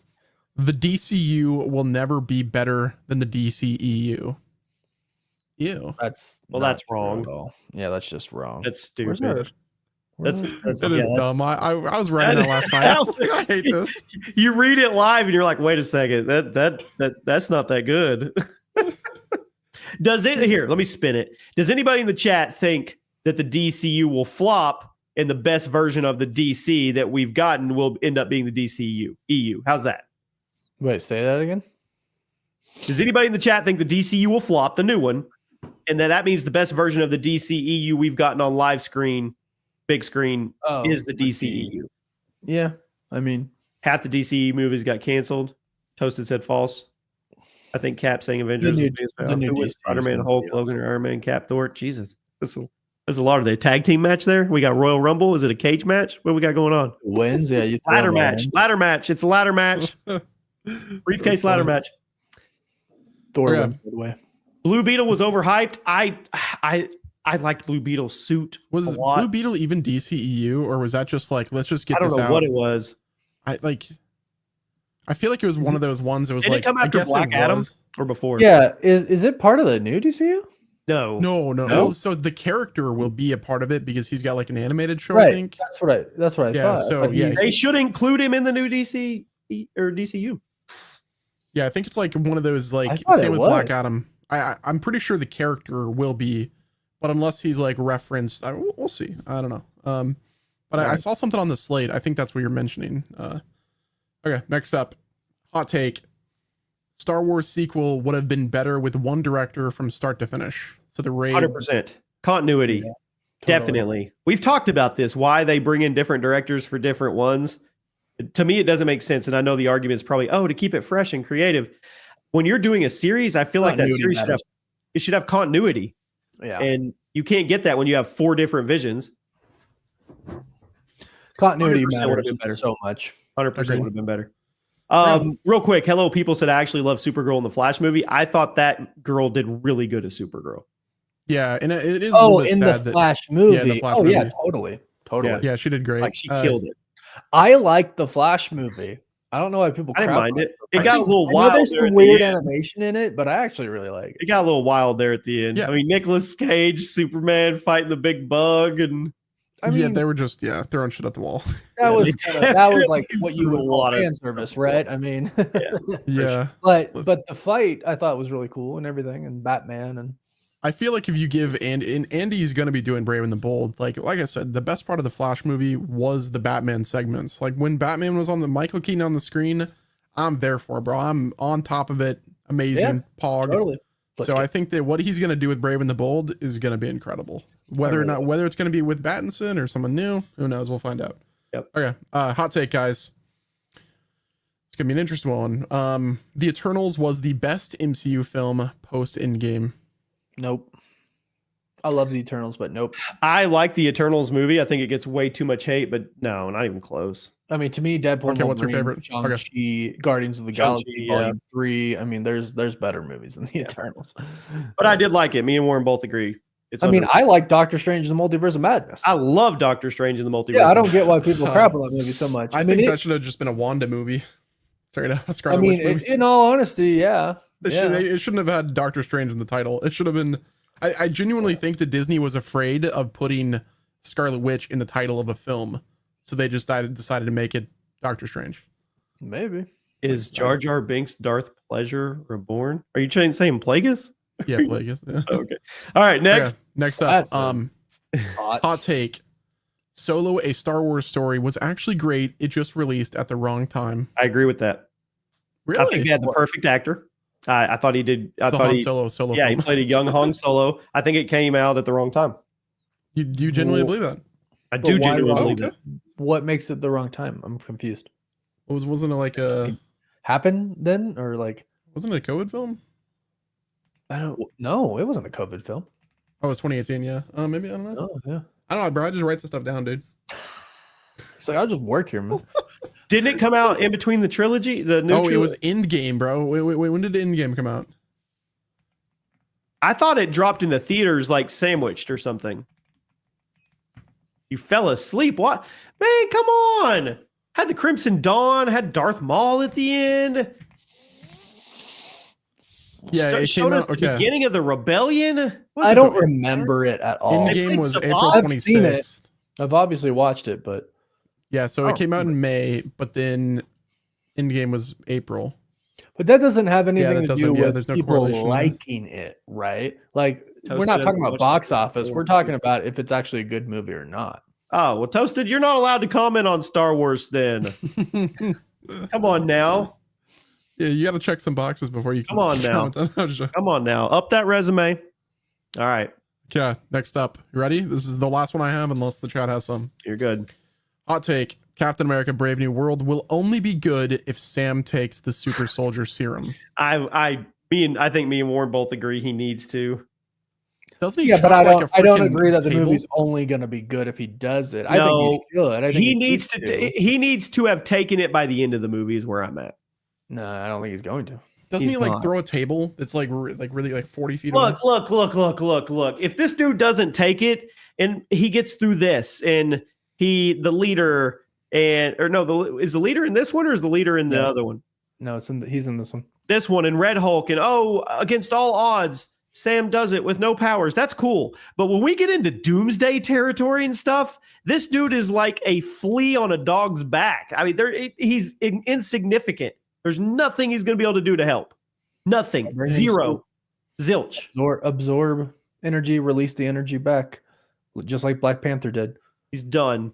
The DCU will never be better than the DCEU. Ew. That's wrong. Yeah, that's just wrong. That's stupid. That is dumb. I was writing that last night. I hate this. You read it live and you're like, wait a second, that's not that good. Here, let me spin it. Does anybody in the chat think that the DCU will flop and the best version of the DC that we've gotten will end up being the DCU? EU. How's that? Wait, say that again. Does anybody in the chat think the DCU will flop, the new one, And then that means the best version of the DCEU we've gotten on live screen, big screen, is the DCEU. Yeah, I mean, half the DCEU movies got canceled. Toasted said false. I think Cap saying Avengers will be his spinoff. Who wins? Spider-Man, Hulk, Logan, or Iron Man, Cap, Thor? Jesus, there's a lot of the tag team match there. We got Royal Rumble. Is it a cage match? What we got going on? Wins, yeah. Ladder match. Ladder match. It's a ladder match. Briefcase ladder match. Thor wins, by the way. Blue Beetle was overhyped. I liked Blue Beetle's suit. Was Blue Beetle even DCEU, or was that just like, let's just get this out? I don't know what it was. I feel like it was one of those ones that was Did it come after Black Adam or before? Yeah. Is it part of the new DCU? No. Well, so the character will be a part of it because he's got like an animated show, right. I think. That's what I thought. So they should include him in the new DC or DCU. Yeah, I think it's like one of those, like, same with Black Adam. I'm pretty sure the character will be, but unless he's like referenced, we'll see. I don't know. But I saw something on the slate. I think that's what you're mentioning. Okay, next up, hot take. Star Wars sequel would have been better with one director from start to finish. So the raid 100% continuity. Yeah, totally. Definitely. We've talked about this, why they bring in different directors for different ones. To me, it doesn't make sense. And I know the argument is probably, to keep it fresh and creative. When you're doing a series, I feel like that series should have continuity. Yeah. And you can't get that when you have 4 different visions. Continuity would have been better so much. 100% would have been better. Real quick, hello, people said I actually love Supergirl in the Flash movie. I thought that girl did really good as Supergirl. Yeah, and it is in the Flash movie. Yeah, the Flash movie. Yeah, totally. Yeah, she did great. Like she killed it. I liked the Flash movie. I don't know why people. I didn't mind it. It got a little wild. There's some weird animation in it, but I actually really like it. It got a little wild there at the end. Yeah. I mean, Nicolas Cage, Superman fighting the big bug, and they were just throwing shit at the wall. That was like what you would call fan service, right? I mean, yeah. But the fight I thought was really cool and everything, and Batman and. I feel like if you give Andy's going to be doing Brave and the Bold, like I said, the best part of the Flash movie was the Batman segments. Like when Batman was on the Michael Keaton on the screen, I'm there for it, bro. I'm on top of it. Amazing. Pog. Totally. I think that what he's going to do with Brave and the Bold is going to be incredible. Whether it's going to be with Pattinson or someone new, who knows? We'll find out. Yep. Okay. Hot take, guys. It's going to be an interesting one. The Eternals was the best MCU film post Endgame. Nope. I love the Eternals, but nope. I like the Eternals movie. I think it gets way too much hate, but no, not even close. I mean, to me, Deadpool. Okay, what's your favorite? Shang-Chi, Guardians of the Galaxy Volume 3. I mean, there's better movies than the Eternals. But I did like it. Me and Warren both agree. I like Doctor Strange in the Multiverse of Madness. I love Doctor Strange in the Multiverse. Yeah, I don't get why people crap on that movie so much. I think that should have just been a Wanda movie. Straight up. I mean, in all honesty, yeah. It shouldn't have had Doctor Strange in the title. It should have been. I genuinely think that Disney was afraid of putting Scarlet Witch in the title of a film, so they just decided to make it Doctor Strange. Maybe. Is Jar Jar Binks Darth Pleasure reborn? Are you saying Plagueis? Yeah, Plagueis. Yeah. Okay. All right. Next. Okay, next up, hot take. Solo: A Star Wars Story was actually great. It just released at the wrong time. I agree with that. Really? I think they had the perfect actor. I thought he did. I thought he Solo. Yeah, film. He played a young Han Solo. I think it came out at the wrong time. You genuinely believe that? I do genuinely believe it. What makes it the wrong time? I'm confused. Wasn't it like a happen then, or like wasn't it a COVID film? I don't know. It wasn't a COVID film. Oh, it was 2018. Yeah. Maybe I don't know. Oh yeah. I don't know, bro. I just write this stuff down, dude. It's like I'll just work here, man. Didn't it come out in between the trilogy? The new trilogy? It was Endgame, bro. Wait, when did Endgame come out? I thought it dropped in the theaters like sandwiched or something. You fell asleep. What? Man, come on. Had the Crimson Dawn, had Darth Maul at the end. Yeah, it showed us the beginning of the rebellion. I don't remember it at all. Endgame was April 26th. I've obviously watched it, but yeah, so it came out in May, but then Endgame was April. But that doesn't have anything to do with there's no people liking it, right? Like, we're not talking about box office. We're talking about if it's actually a good movie or not. Oh, well, Toasted, you're not allowed to comment on Star Wars then. Come on now. Yeah, you got to check some boxes before you come on now. Come on now. Up that resume. All right. Okay, next up. You ready? This is the last one I have, unless the chat has some. You're good. Hot take. Captain America Brave New World will only be good if Sam takes the super soldier serum. I think me and Warren both agree he needs to. Doesn't he? Yeah, but I don't agree that the table? movie's only going to be good if he does it. I No, think he should. I think he needs to have taken it by the end of the movie is where I'm at. No, I don't think he's going to. Doesn't he like throw a table that's like really like 40 feet away? Look. If this dude doesn't take it and he gets through this and the leader is the leader in this one or is the leader in the other one? No, he's in this one. This one in Red Hulk and against all odds, Sam does it with no powers. That's cool. But when we get into doomsday territory and stuff, this dude is like a flea on a dog's back. I mean, he's insignificant. There's nothing he's going to be able to do to help. Nothing. Zero. Zilch. Absorb energy, release the energy back, just like Black Panther did. He's done.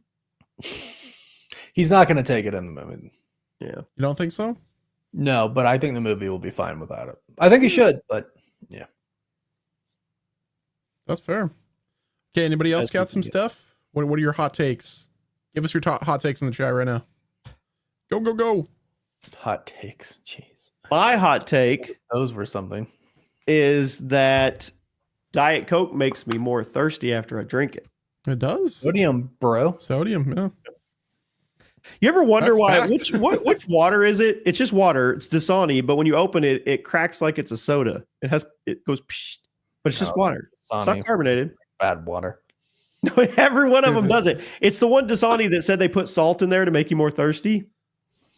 He's not going to take it in the movie. Yeah. You don't think so? No, but I think the movie will be fine without it. I think he should, but yeah. That's fair. Okay, anybody else got some stuff? What are your hot takes? Give us your hot takes in the chat right now. Go. Hot takes. Jeez. My hot take Those were something. is that Diet Coke makes me more thirsty after I drink it. It does. Sodium, bro. Sodium, yeah. You ever wonder why? Fact. Which water is it? It's just water. It's Dasani, but when you open it, it cracks like it's a soda. It goes, psh, but it's just water. It's not carbonated. Bad water. No, every one of them does it. It's the one Dasani that said they put salt in there to make you more thirsty.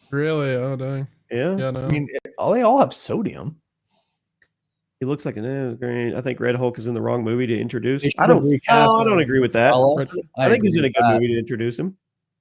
Really? Oh dang. Yeah. Yeah. No. I mean, they all have sodium. He looks like an green. I think Red Hulk is in the wrong movie to introduce. I don't agree with that. I think he's in a good movie to introduce him.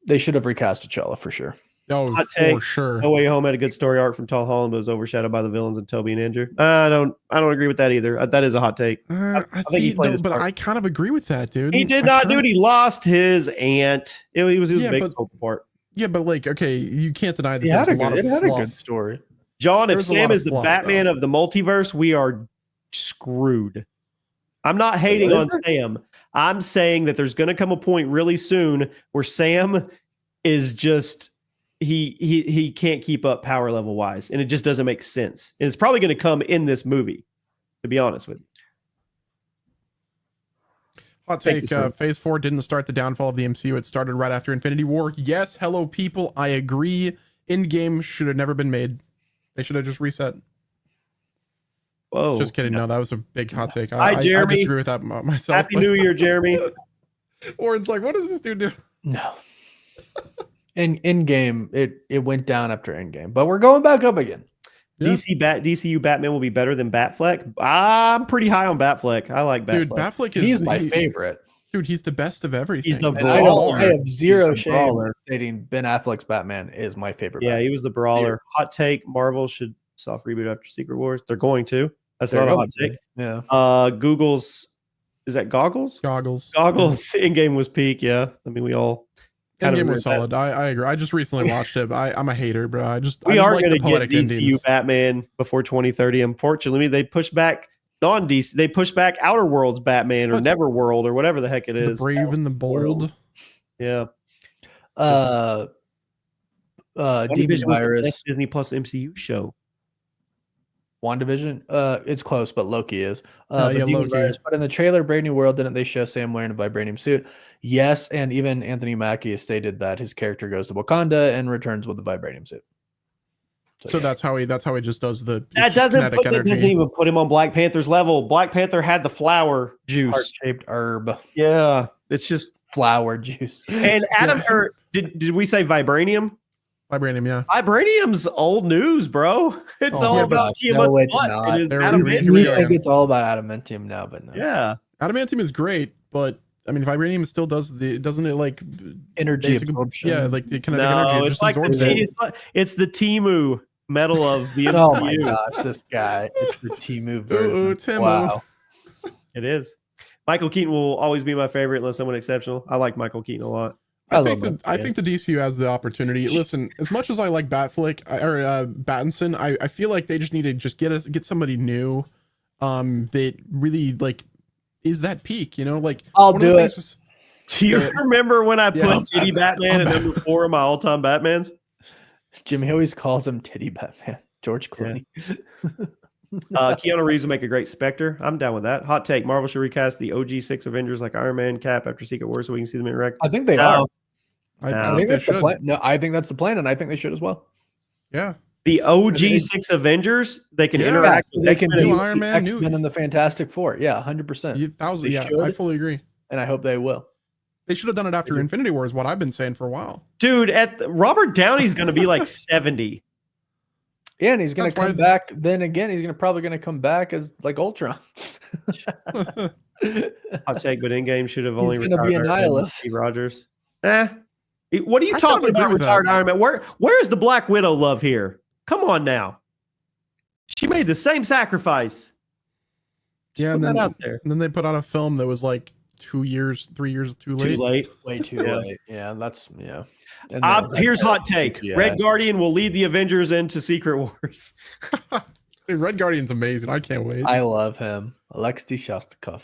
They should have recast T'Challa for sure. Oh, Hot take. for sure. No Way Home had a good story arc from Tom Holland, but was overshadowed by the villains and Toby and Andrew. I don't agree with that either. That is a hot take. I kind of agree with that, dude. He did not do it. He lost his aunt. He was a big focal part. Yeah, but like, okay, you can't deny that It there's had a lot of it had a fluff. good story. John, if There's a Sam lot of is the fluff, Batman of the multiverse, we are screwed. I'm not hating on Sam. I'm saying that there's going to come a point really soon where Sam is just he can't keep up power level wise, and it just doesn't make sense. And it's probably going to come in this movie, to be honest with you. Hot take, Phase 4 didn't start the downfall of the MCU. It started right after Infinity War. Yes, hello, people. I agree. Endgame should have never been made. They should have just reset. Whoa. Just kidding. No, that was a big hot take. Hi, Jeremy. I disagree with that myself. Happy New Year, Jeremy. Warren's like, what does this dude do? No. In Endgame, it went down after Endgame, but we're going back up again. Yeah. DCU Batman will be better than Batfleck. I'm pretty high on Batfleck. I like Batfleck. Dude, Batfleck He's my favorite. Dude, he's the best of everything. He's the I have zero shame brawler. stating Ben Affleck's Batman is my favorite. Yeah, Batman. he was the brawler. Hot take: Marvel should soft reboot after Secret Wars. They're going to. That's not a hot take. Yeah. Google's is that Goggles? Goggles. Endgame was peak. Yeah, I mean we all. Endgame was solid. I agree. I just recently watched it. I'm a hater, bro. We are like going to get DCU endings. Batman before 2030. Unfortunately, they pushed back non-DC. They pushed back Outer Worlds Batman or Neverworld or whatever the heck it is. The Brave and the Bold. Yeah. Demon Virus. Disney Plus MCU show. WandaVision, it's close, but Loki is. Loki. Virus, but in the trailer, Brave New World, didn't they show Sam wearing a vibranium suit? Yes, and even Anthony Mackie has stated that his character goes to Wakanda and returns with a vibranium suit. So that's how he just does the Doesn't energy. even put him on Black Panther's level. Black Panther had the flower juice, Heart-shaped herb. Yeah, it's just flower juice. And Adam, did we say vibranium? Vibranium, yeah. Vibranium's old news, bro. It's all about No, it's not. Adamantium. I think it's all about adamantium now, but no. Yeah, adamantium is great, but I mean, vibranium still doesn't it like energy absorption? Yeah, like the kinetic energy. It it's just like it's the Timu metal of the MCU. Oh my gosh, this guy! It's the Timu version. Wow, it is. Michael Keaton will always be my favorite unless someone exceptional. I like Michael Keaton a lot. I think the DCU has the opportunity. Listen, as much as I like Batfleck or Pattinson, I feel like they just need to just get somebody new, that really like is that peak, you know, like I'll do it. Do you remember when I put Titty Batman at number 4 of my all-time Batmans? Jimmy always calls him Titty Batman. George Clooney. Keanu Reeves will make a great Spectre. I'm down with that. Hot take: Marvel should recast the OG 6 Avengers like Iron Man, Cap after Secret Wars, so we can see them interact. I think they are. I think that's the plan. No, I think that's the plan, and I think they should as well. Yeah. The OG 6 Avengers, they can interact. They can do Iron Man, X-Men and the Fantastic Four. Yeah, 100%. Yeah, I fully agree. And I hope they will. They should have done it after Infinity War, is what I've been saying for a while. Dude, Robert Downey's going to be like 70. Yeah, and he's going to come back. Then again, he's probably going to come back as like Ultron. Hot take, but Endgame should have only going to be a nihilist. Steve Rogers. What are you talking about, retired Iron Man? Where is the Black Widow love here? Come on now. She made the same sacrifice. Just and then they put out a film that was like 3 years too late. Way too late. Yeah, that's here's hot take. Red Guardian will lead the Avengers into Secret Wars. Dude, Red Guardian's amazing. I can't wait. I love him. Alexei Shostakov.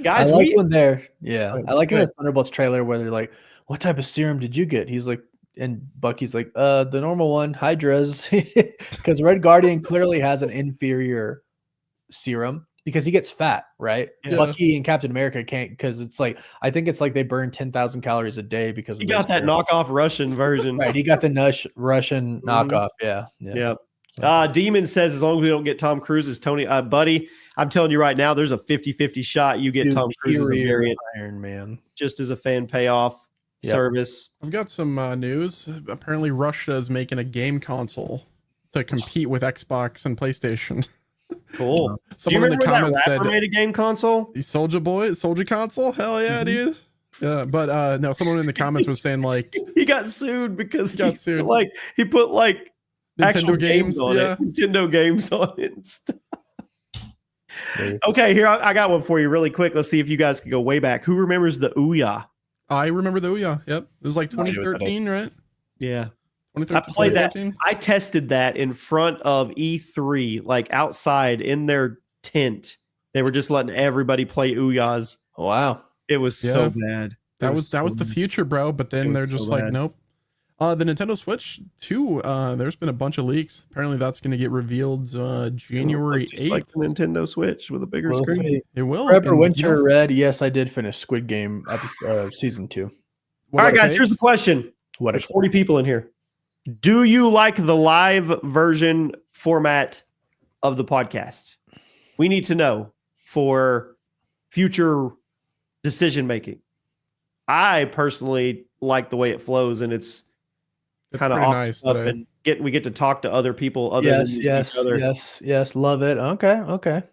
Guys, I like when they're I like in the Thunderbolts trailer where they're like, what type of serum did you get? He's like, and Bucky's like, the normal one, Hydra's. Because Red Guardian clearly has an inferior serum because he gets fat, right? Yeah. Bucky and Captain America can't, because it's like, I think it's like they burn 10,000 calories a day because he got that knockoff Russian version. Right, he got the Russian knockoff. Yeah. Demon says, as long as we don't get Tom Cruise as Tony, buddy, I'm telling you right now, there's a 50-50 shot you get Tom Cruise as a variant Iron Man, just as a fan payoff service. I've got some news. Apparently, Russia is making a game console to compete with Xbox and PlayStation. Cool. Someone in the comments said made a game console. Soldier console. Hell yeah, dude. Yeah, but no, someone in the comments was saying like he got sued because he got sued. Like he put like Nintendo games on it. Nintendo games on it and stuff. Okay, here I got one for you really quick. Let's see if you guys can go way back. Who remembers the Ouya? I remember the Ouya. Yep, it was like 2013, right? Yeah. I played that. I tested that in front of E3, like outside in their tent. They were just letting everybody play Ouyas. Wow. It was so bad. That was the future, bro. But then they're just like, nope. The Nintendo Switch 2, there's been a bunch of leaks. Apparently that's going to get revealed January 8th. Like the Nintendo Switch with a bigger screen. It will. Forever Winter Red. Yes, I did finish Squid Game season 2. All right, guys, here's the question. There's 40 people in here. Do you like the live version format of the podcast? We need to know for future decision making. I personally like the way it flows, and it's kind of nice today. And we get to talk to other people than each other. Yes, love it. Okay.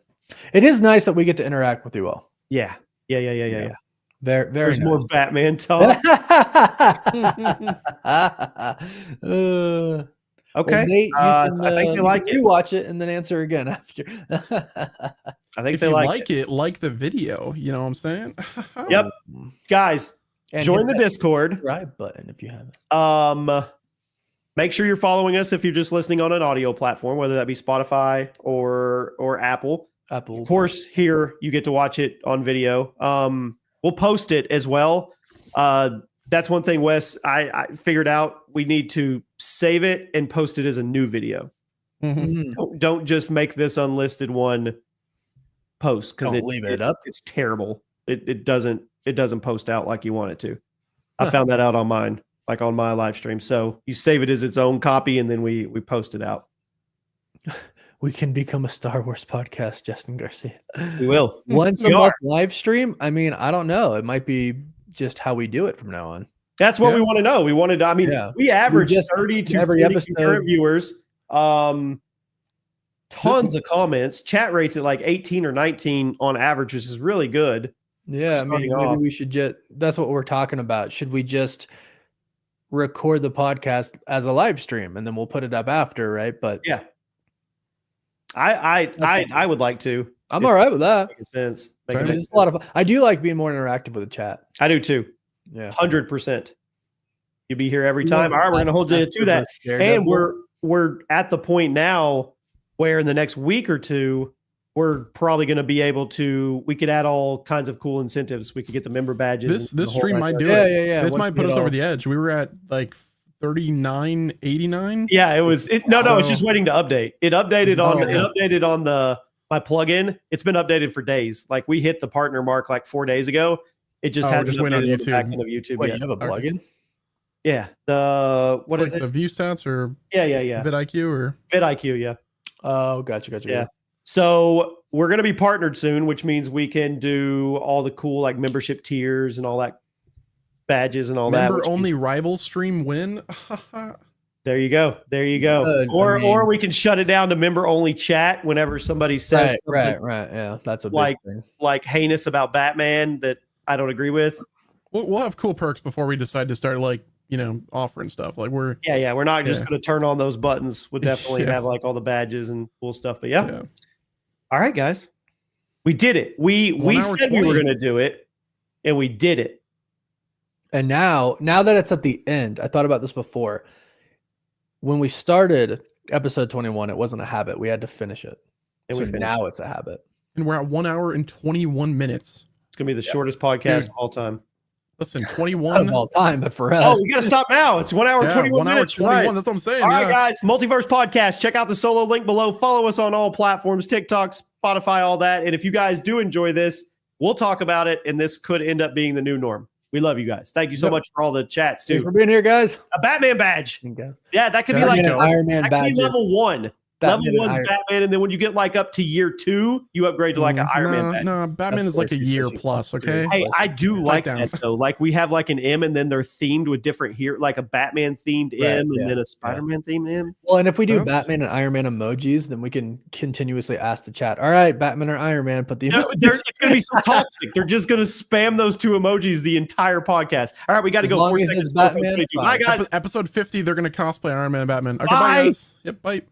It is nice that we get to interact with you all. Yeah. Very There's nice. more Batman talk. Okay. Well, Nate, I think they like it. You watch it and then answer again after. I think if they you like it. Like the video. You know what I'm saying? Yep. Guys, and join the Discord. Subscribe button if you haven't. Make sure you're following us if you're just listening on an audio platform, whether that be Spotify or Apple. Of course, here you get to watch it on video. We'll post it as well. That's one thing, Wes, I figured out. We need to save it and post it as a new video. Mm-hmm. Don't just make this unlisted one post because leave it up. It's terrible. It doesn't post out like you want it to. I found that out on mine, like on my live stream. So you save it as its own copy and then we post it out. We can become a Star Wars podcast, Justin Garcia. We will. Once a month live stream. I mean, I don't know. It might be just how we do it from now on. That's what we want to know. We wanted to, we average 30 to every episode current viewers. Tons of comments. Chat rates at like 18 or 19 on average, which is really good. Yeah, maybe we should just, that's what we're talking about. Should we just record the podcast as a live stream and then we'll put it up after, right? But yeah. I would like to. I'm all right with that. Makes sense. It's a lot of. I do like being more interactive with the chat. I do too. Yeah, 100%. You'll be here every time. All right, we're gonna hold you to that. And we're at the point now where in the next week or two we're probably going to be able to. We could add all kinds of cool incentives. We could get the member badges. This stream might do it. Yeah. This might put us over the edge. We were at like 39.89. Yeah, it was. It's just waiting to update. It updated on my plugin. It's been updated for days. Like we hit the partner mark like 4 days ago. It just hasn't went on YouTube. Back end of YouTube. Wait, yet. you have a plugin? Yeah. What is it? The view stats or vidIQ or vidIQ? Yeah. Oh, gotcha. Yeah. So we're gonna be partnered soon, which means we can do all the cool like membership tiers and all that badges and all member that. Only rival stream win. There you go. Or we can shut it down to member only chat whenever somebody says right. Yeah, that's a big thing. Like heinous about Batman that I don't agree with. We'll have cool perks before we decide to start like offering stuff. Like we're not just going to turn on those buttons. We'll definitely have like all the badges and cool stuff. But yeah. All right, guys, we did it. We said 20. We were going to do it, and we did it. And now that it's at the end, I thought about this before. When we started episode 21, it wasn't a habit. We had to finish it. And so now it's a habit. And we're at 1 hour and 21 minutes. It's going to be the shortest podcast of all time. Listen, 21 of all time, but for us. Oh, we got to stop now. It's 1 hour 21 minutes. 1 hour 21. Right. That's what I'm saying. All right, guys. Multiverse podcast. Check out the solo link below. Follow us on all platforms, TikTok, Spotify, all that. And if you guys do enjoy this, we'll talk about it. And this could end up being the new norm. We love you guys. Thank you so much for all the chats too. Thanks for being here, guys. A Batman badge. Yeah, that could be like an Iron Man badge. Level 1. Level 1's Batman, and then when you get like up to year 2, you upgrade to like an Iron Man badge. No, Batman is like a year plus, okay? Hey, I do like that though. Like we have like an M, and then they're themed with different here, like a Batman themed M, and then a Spider-Man themed M. Well, and if we do Batman and Iron Man emojis, then we can continuously ask the chat. All right, Batman or Iron Man, put the emojis. It's gonna be so toxic. They're just gonna spam those 2 emojis the entire podcast. All right, we got to go. 4 seconds. Batman, bye, guys. Episode 50, they're gonna cosplay Iron Man and Batman. Okay, bye guys. Yep, bye.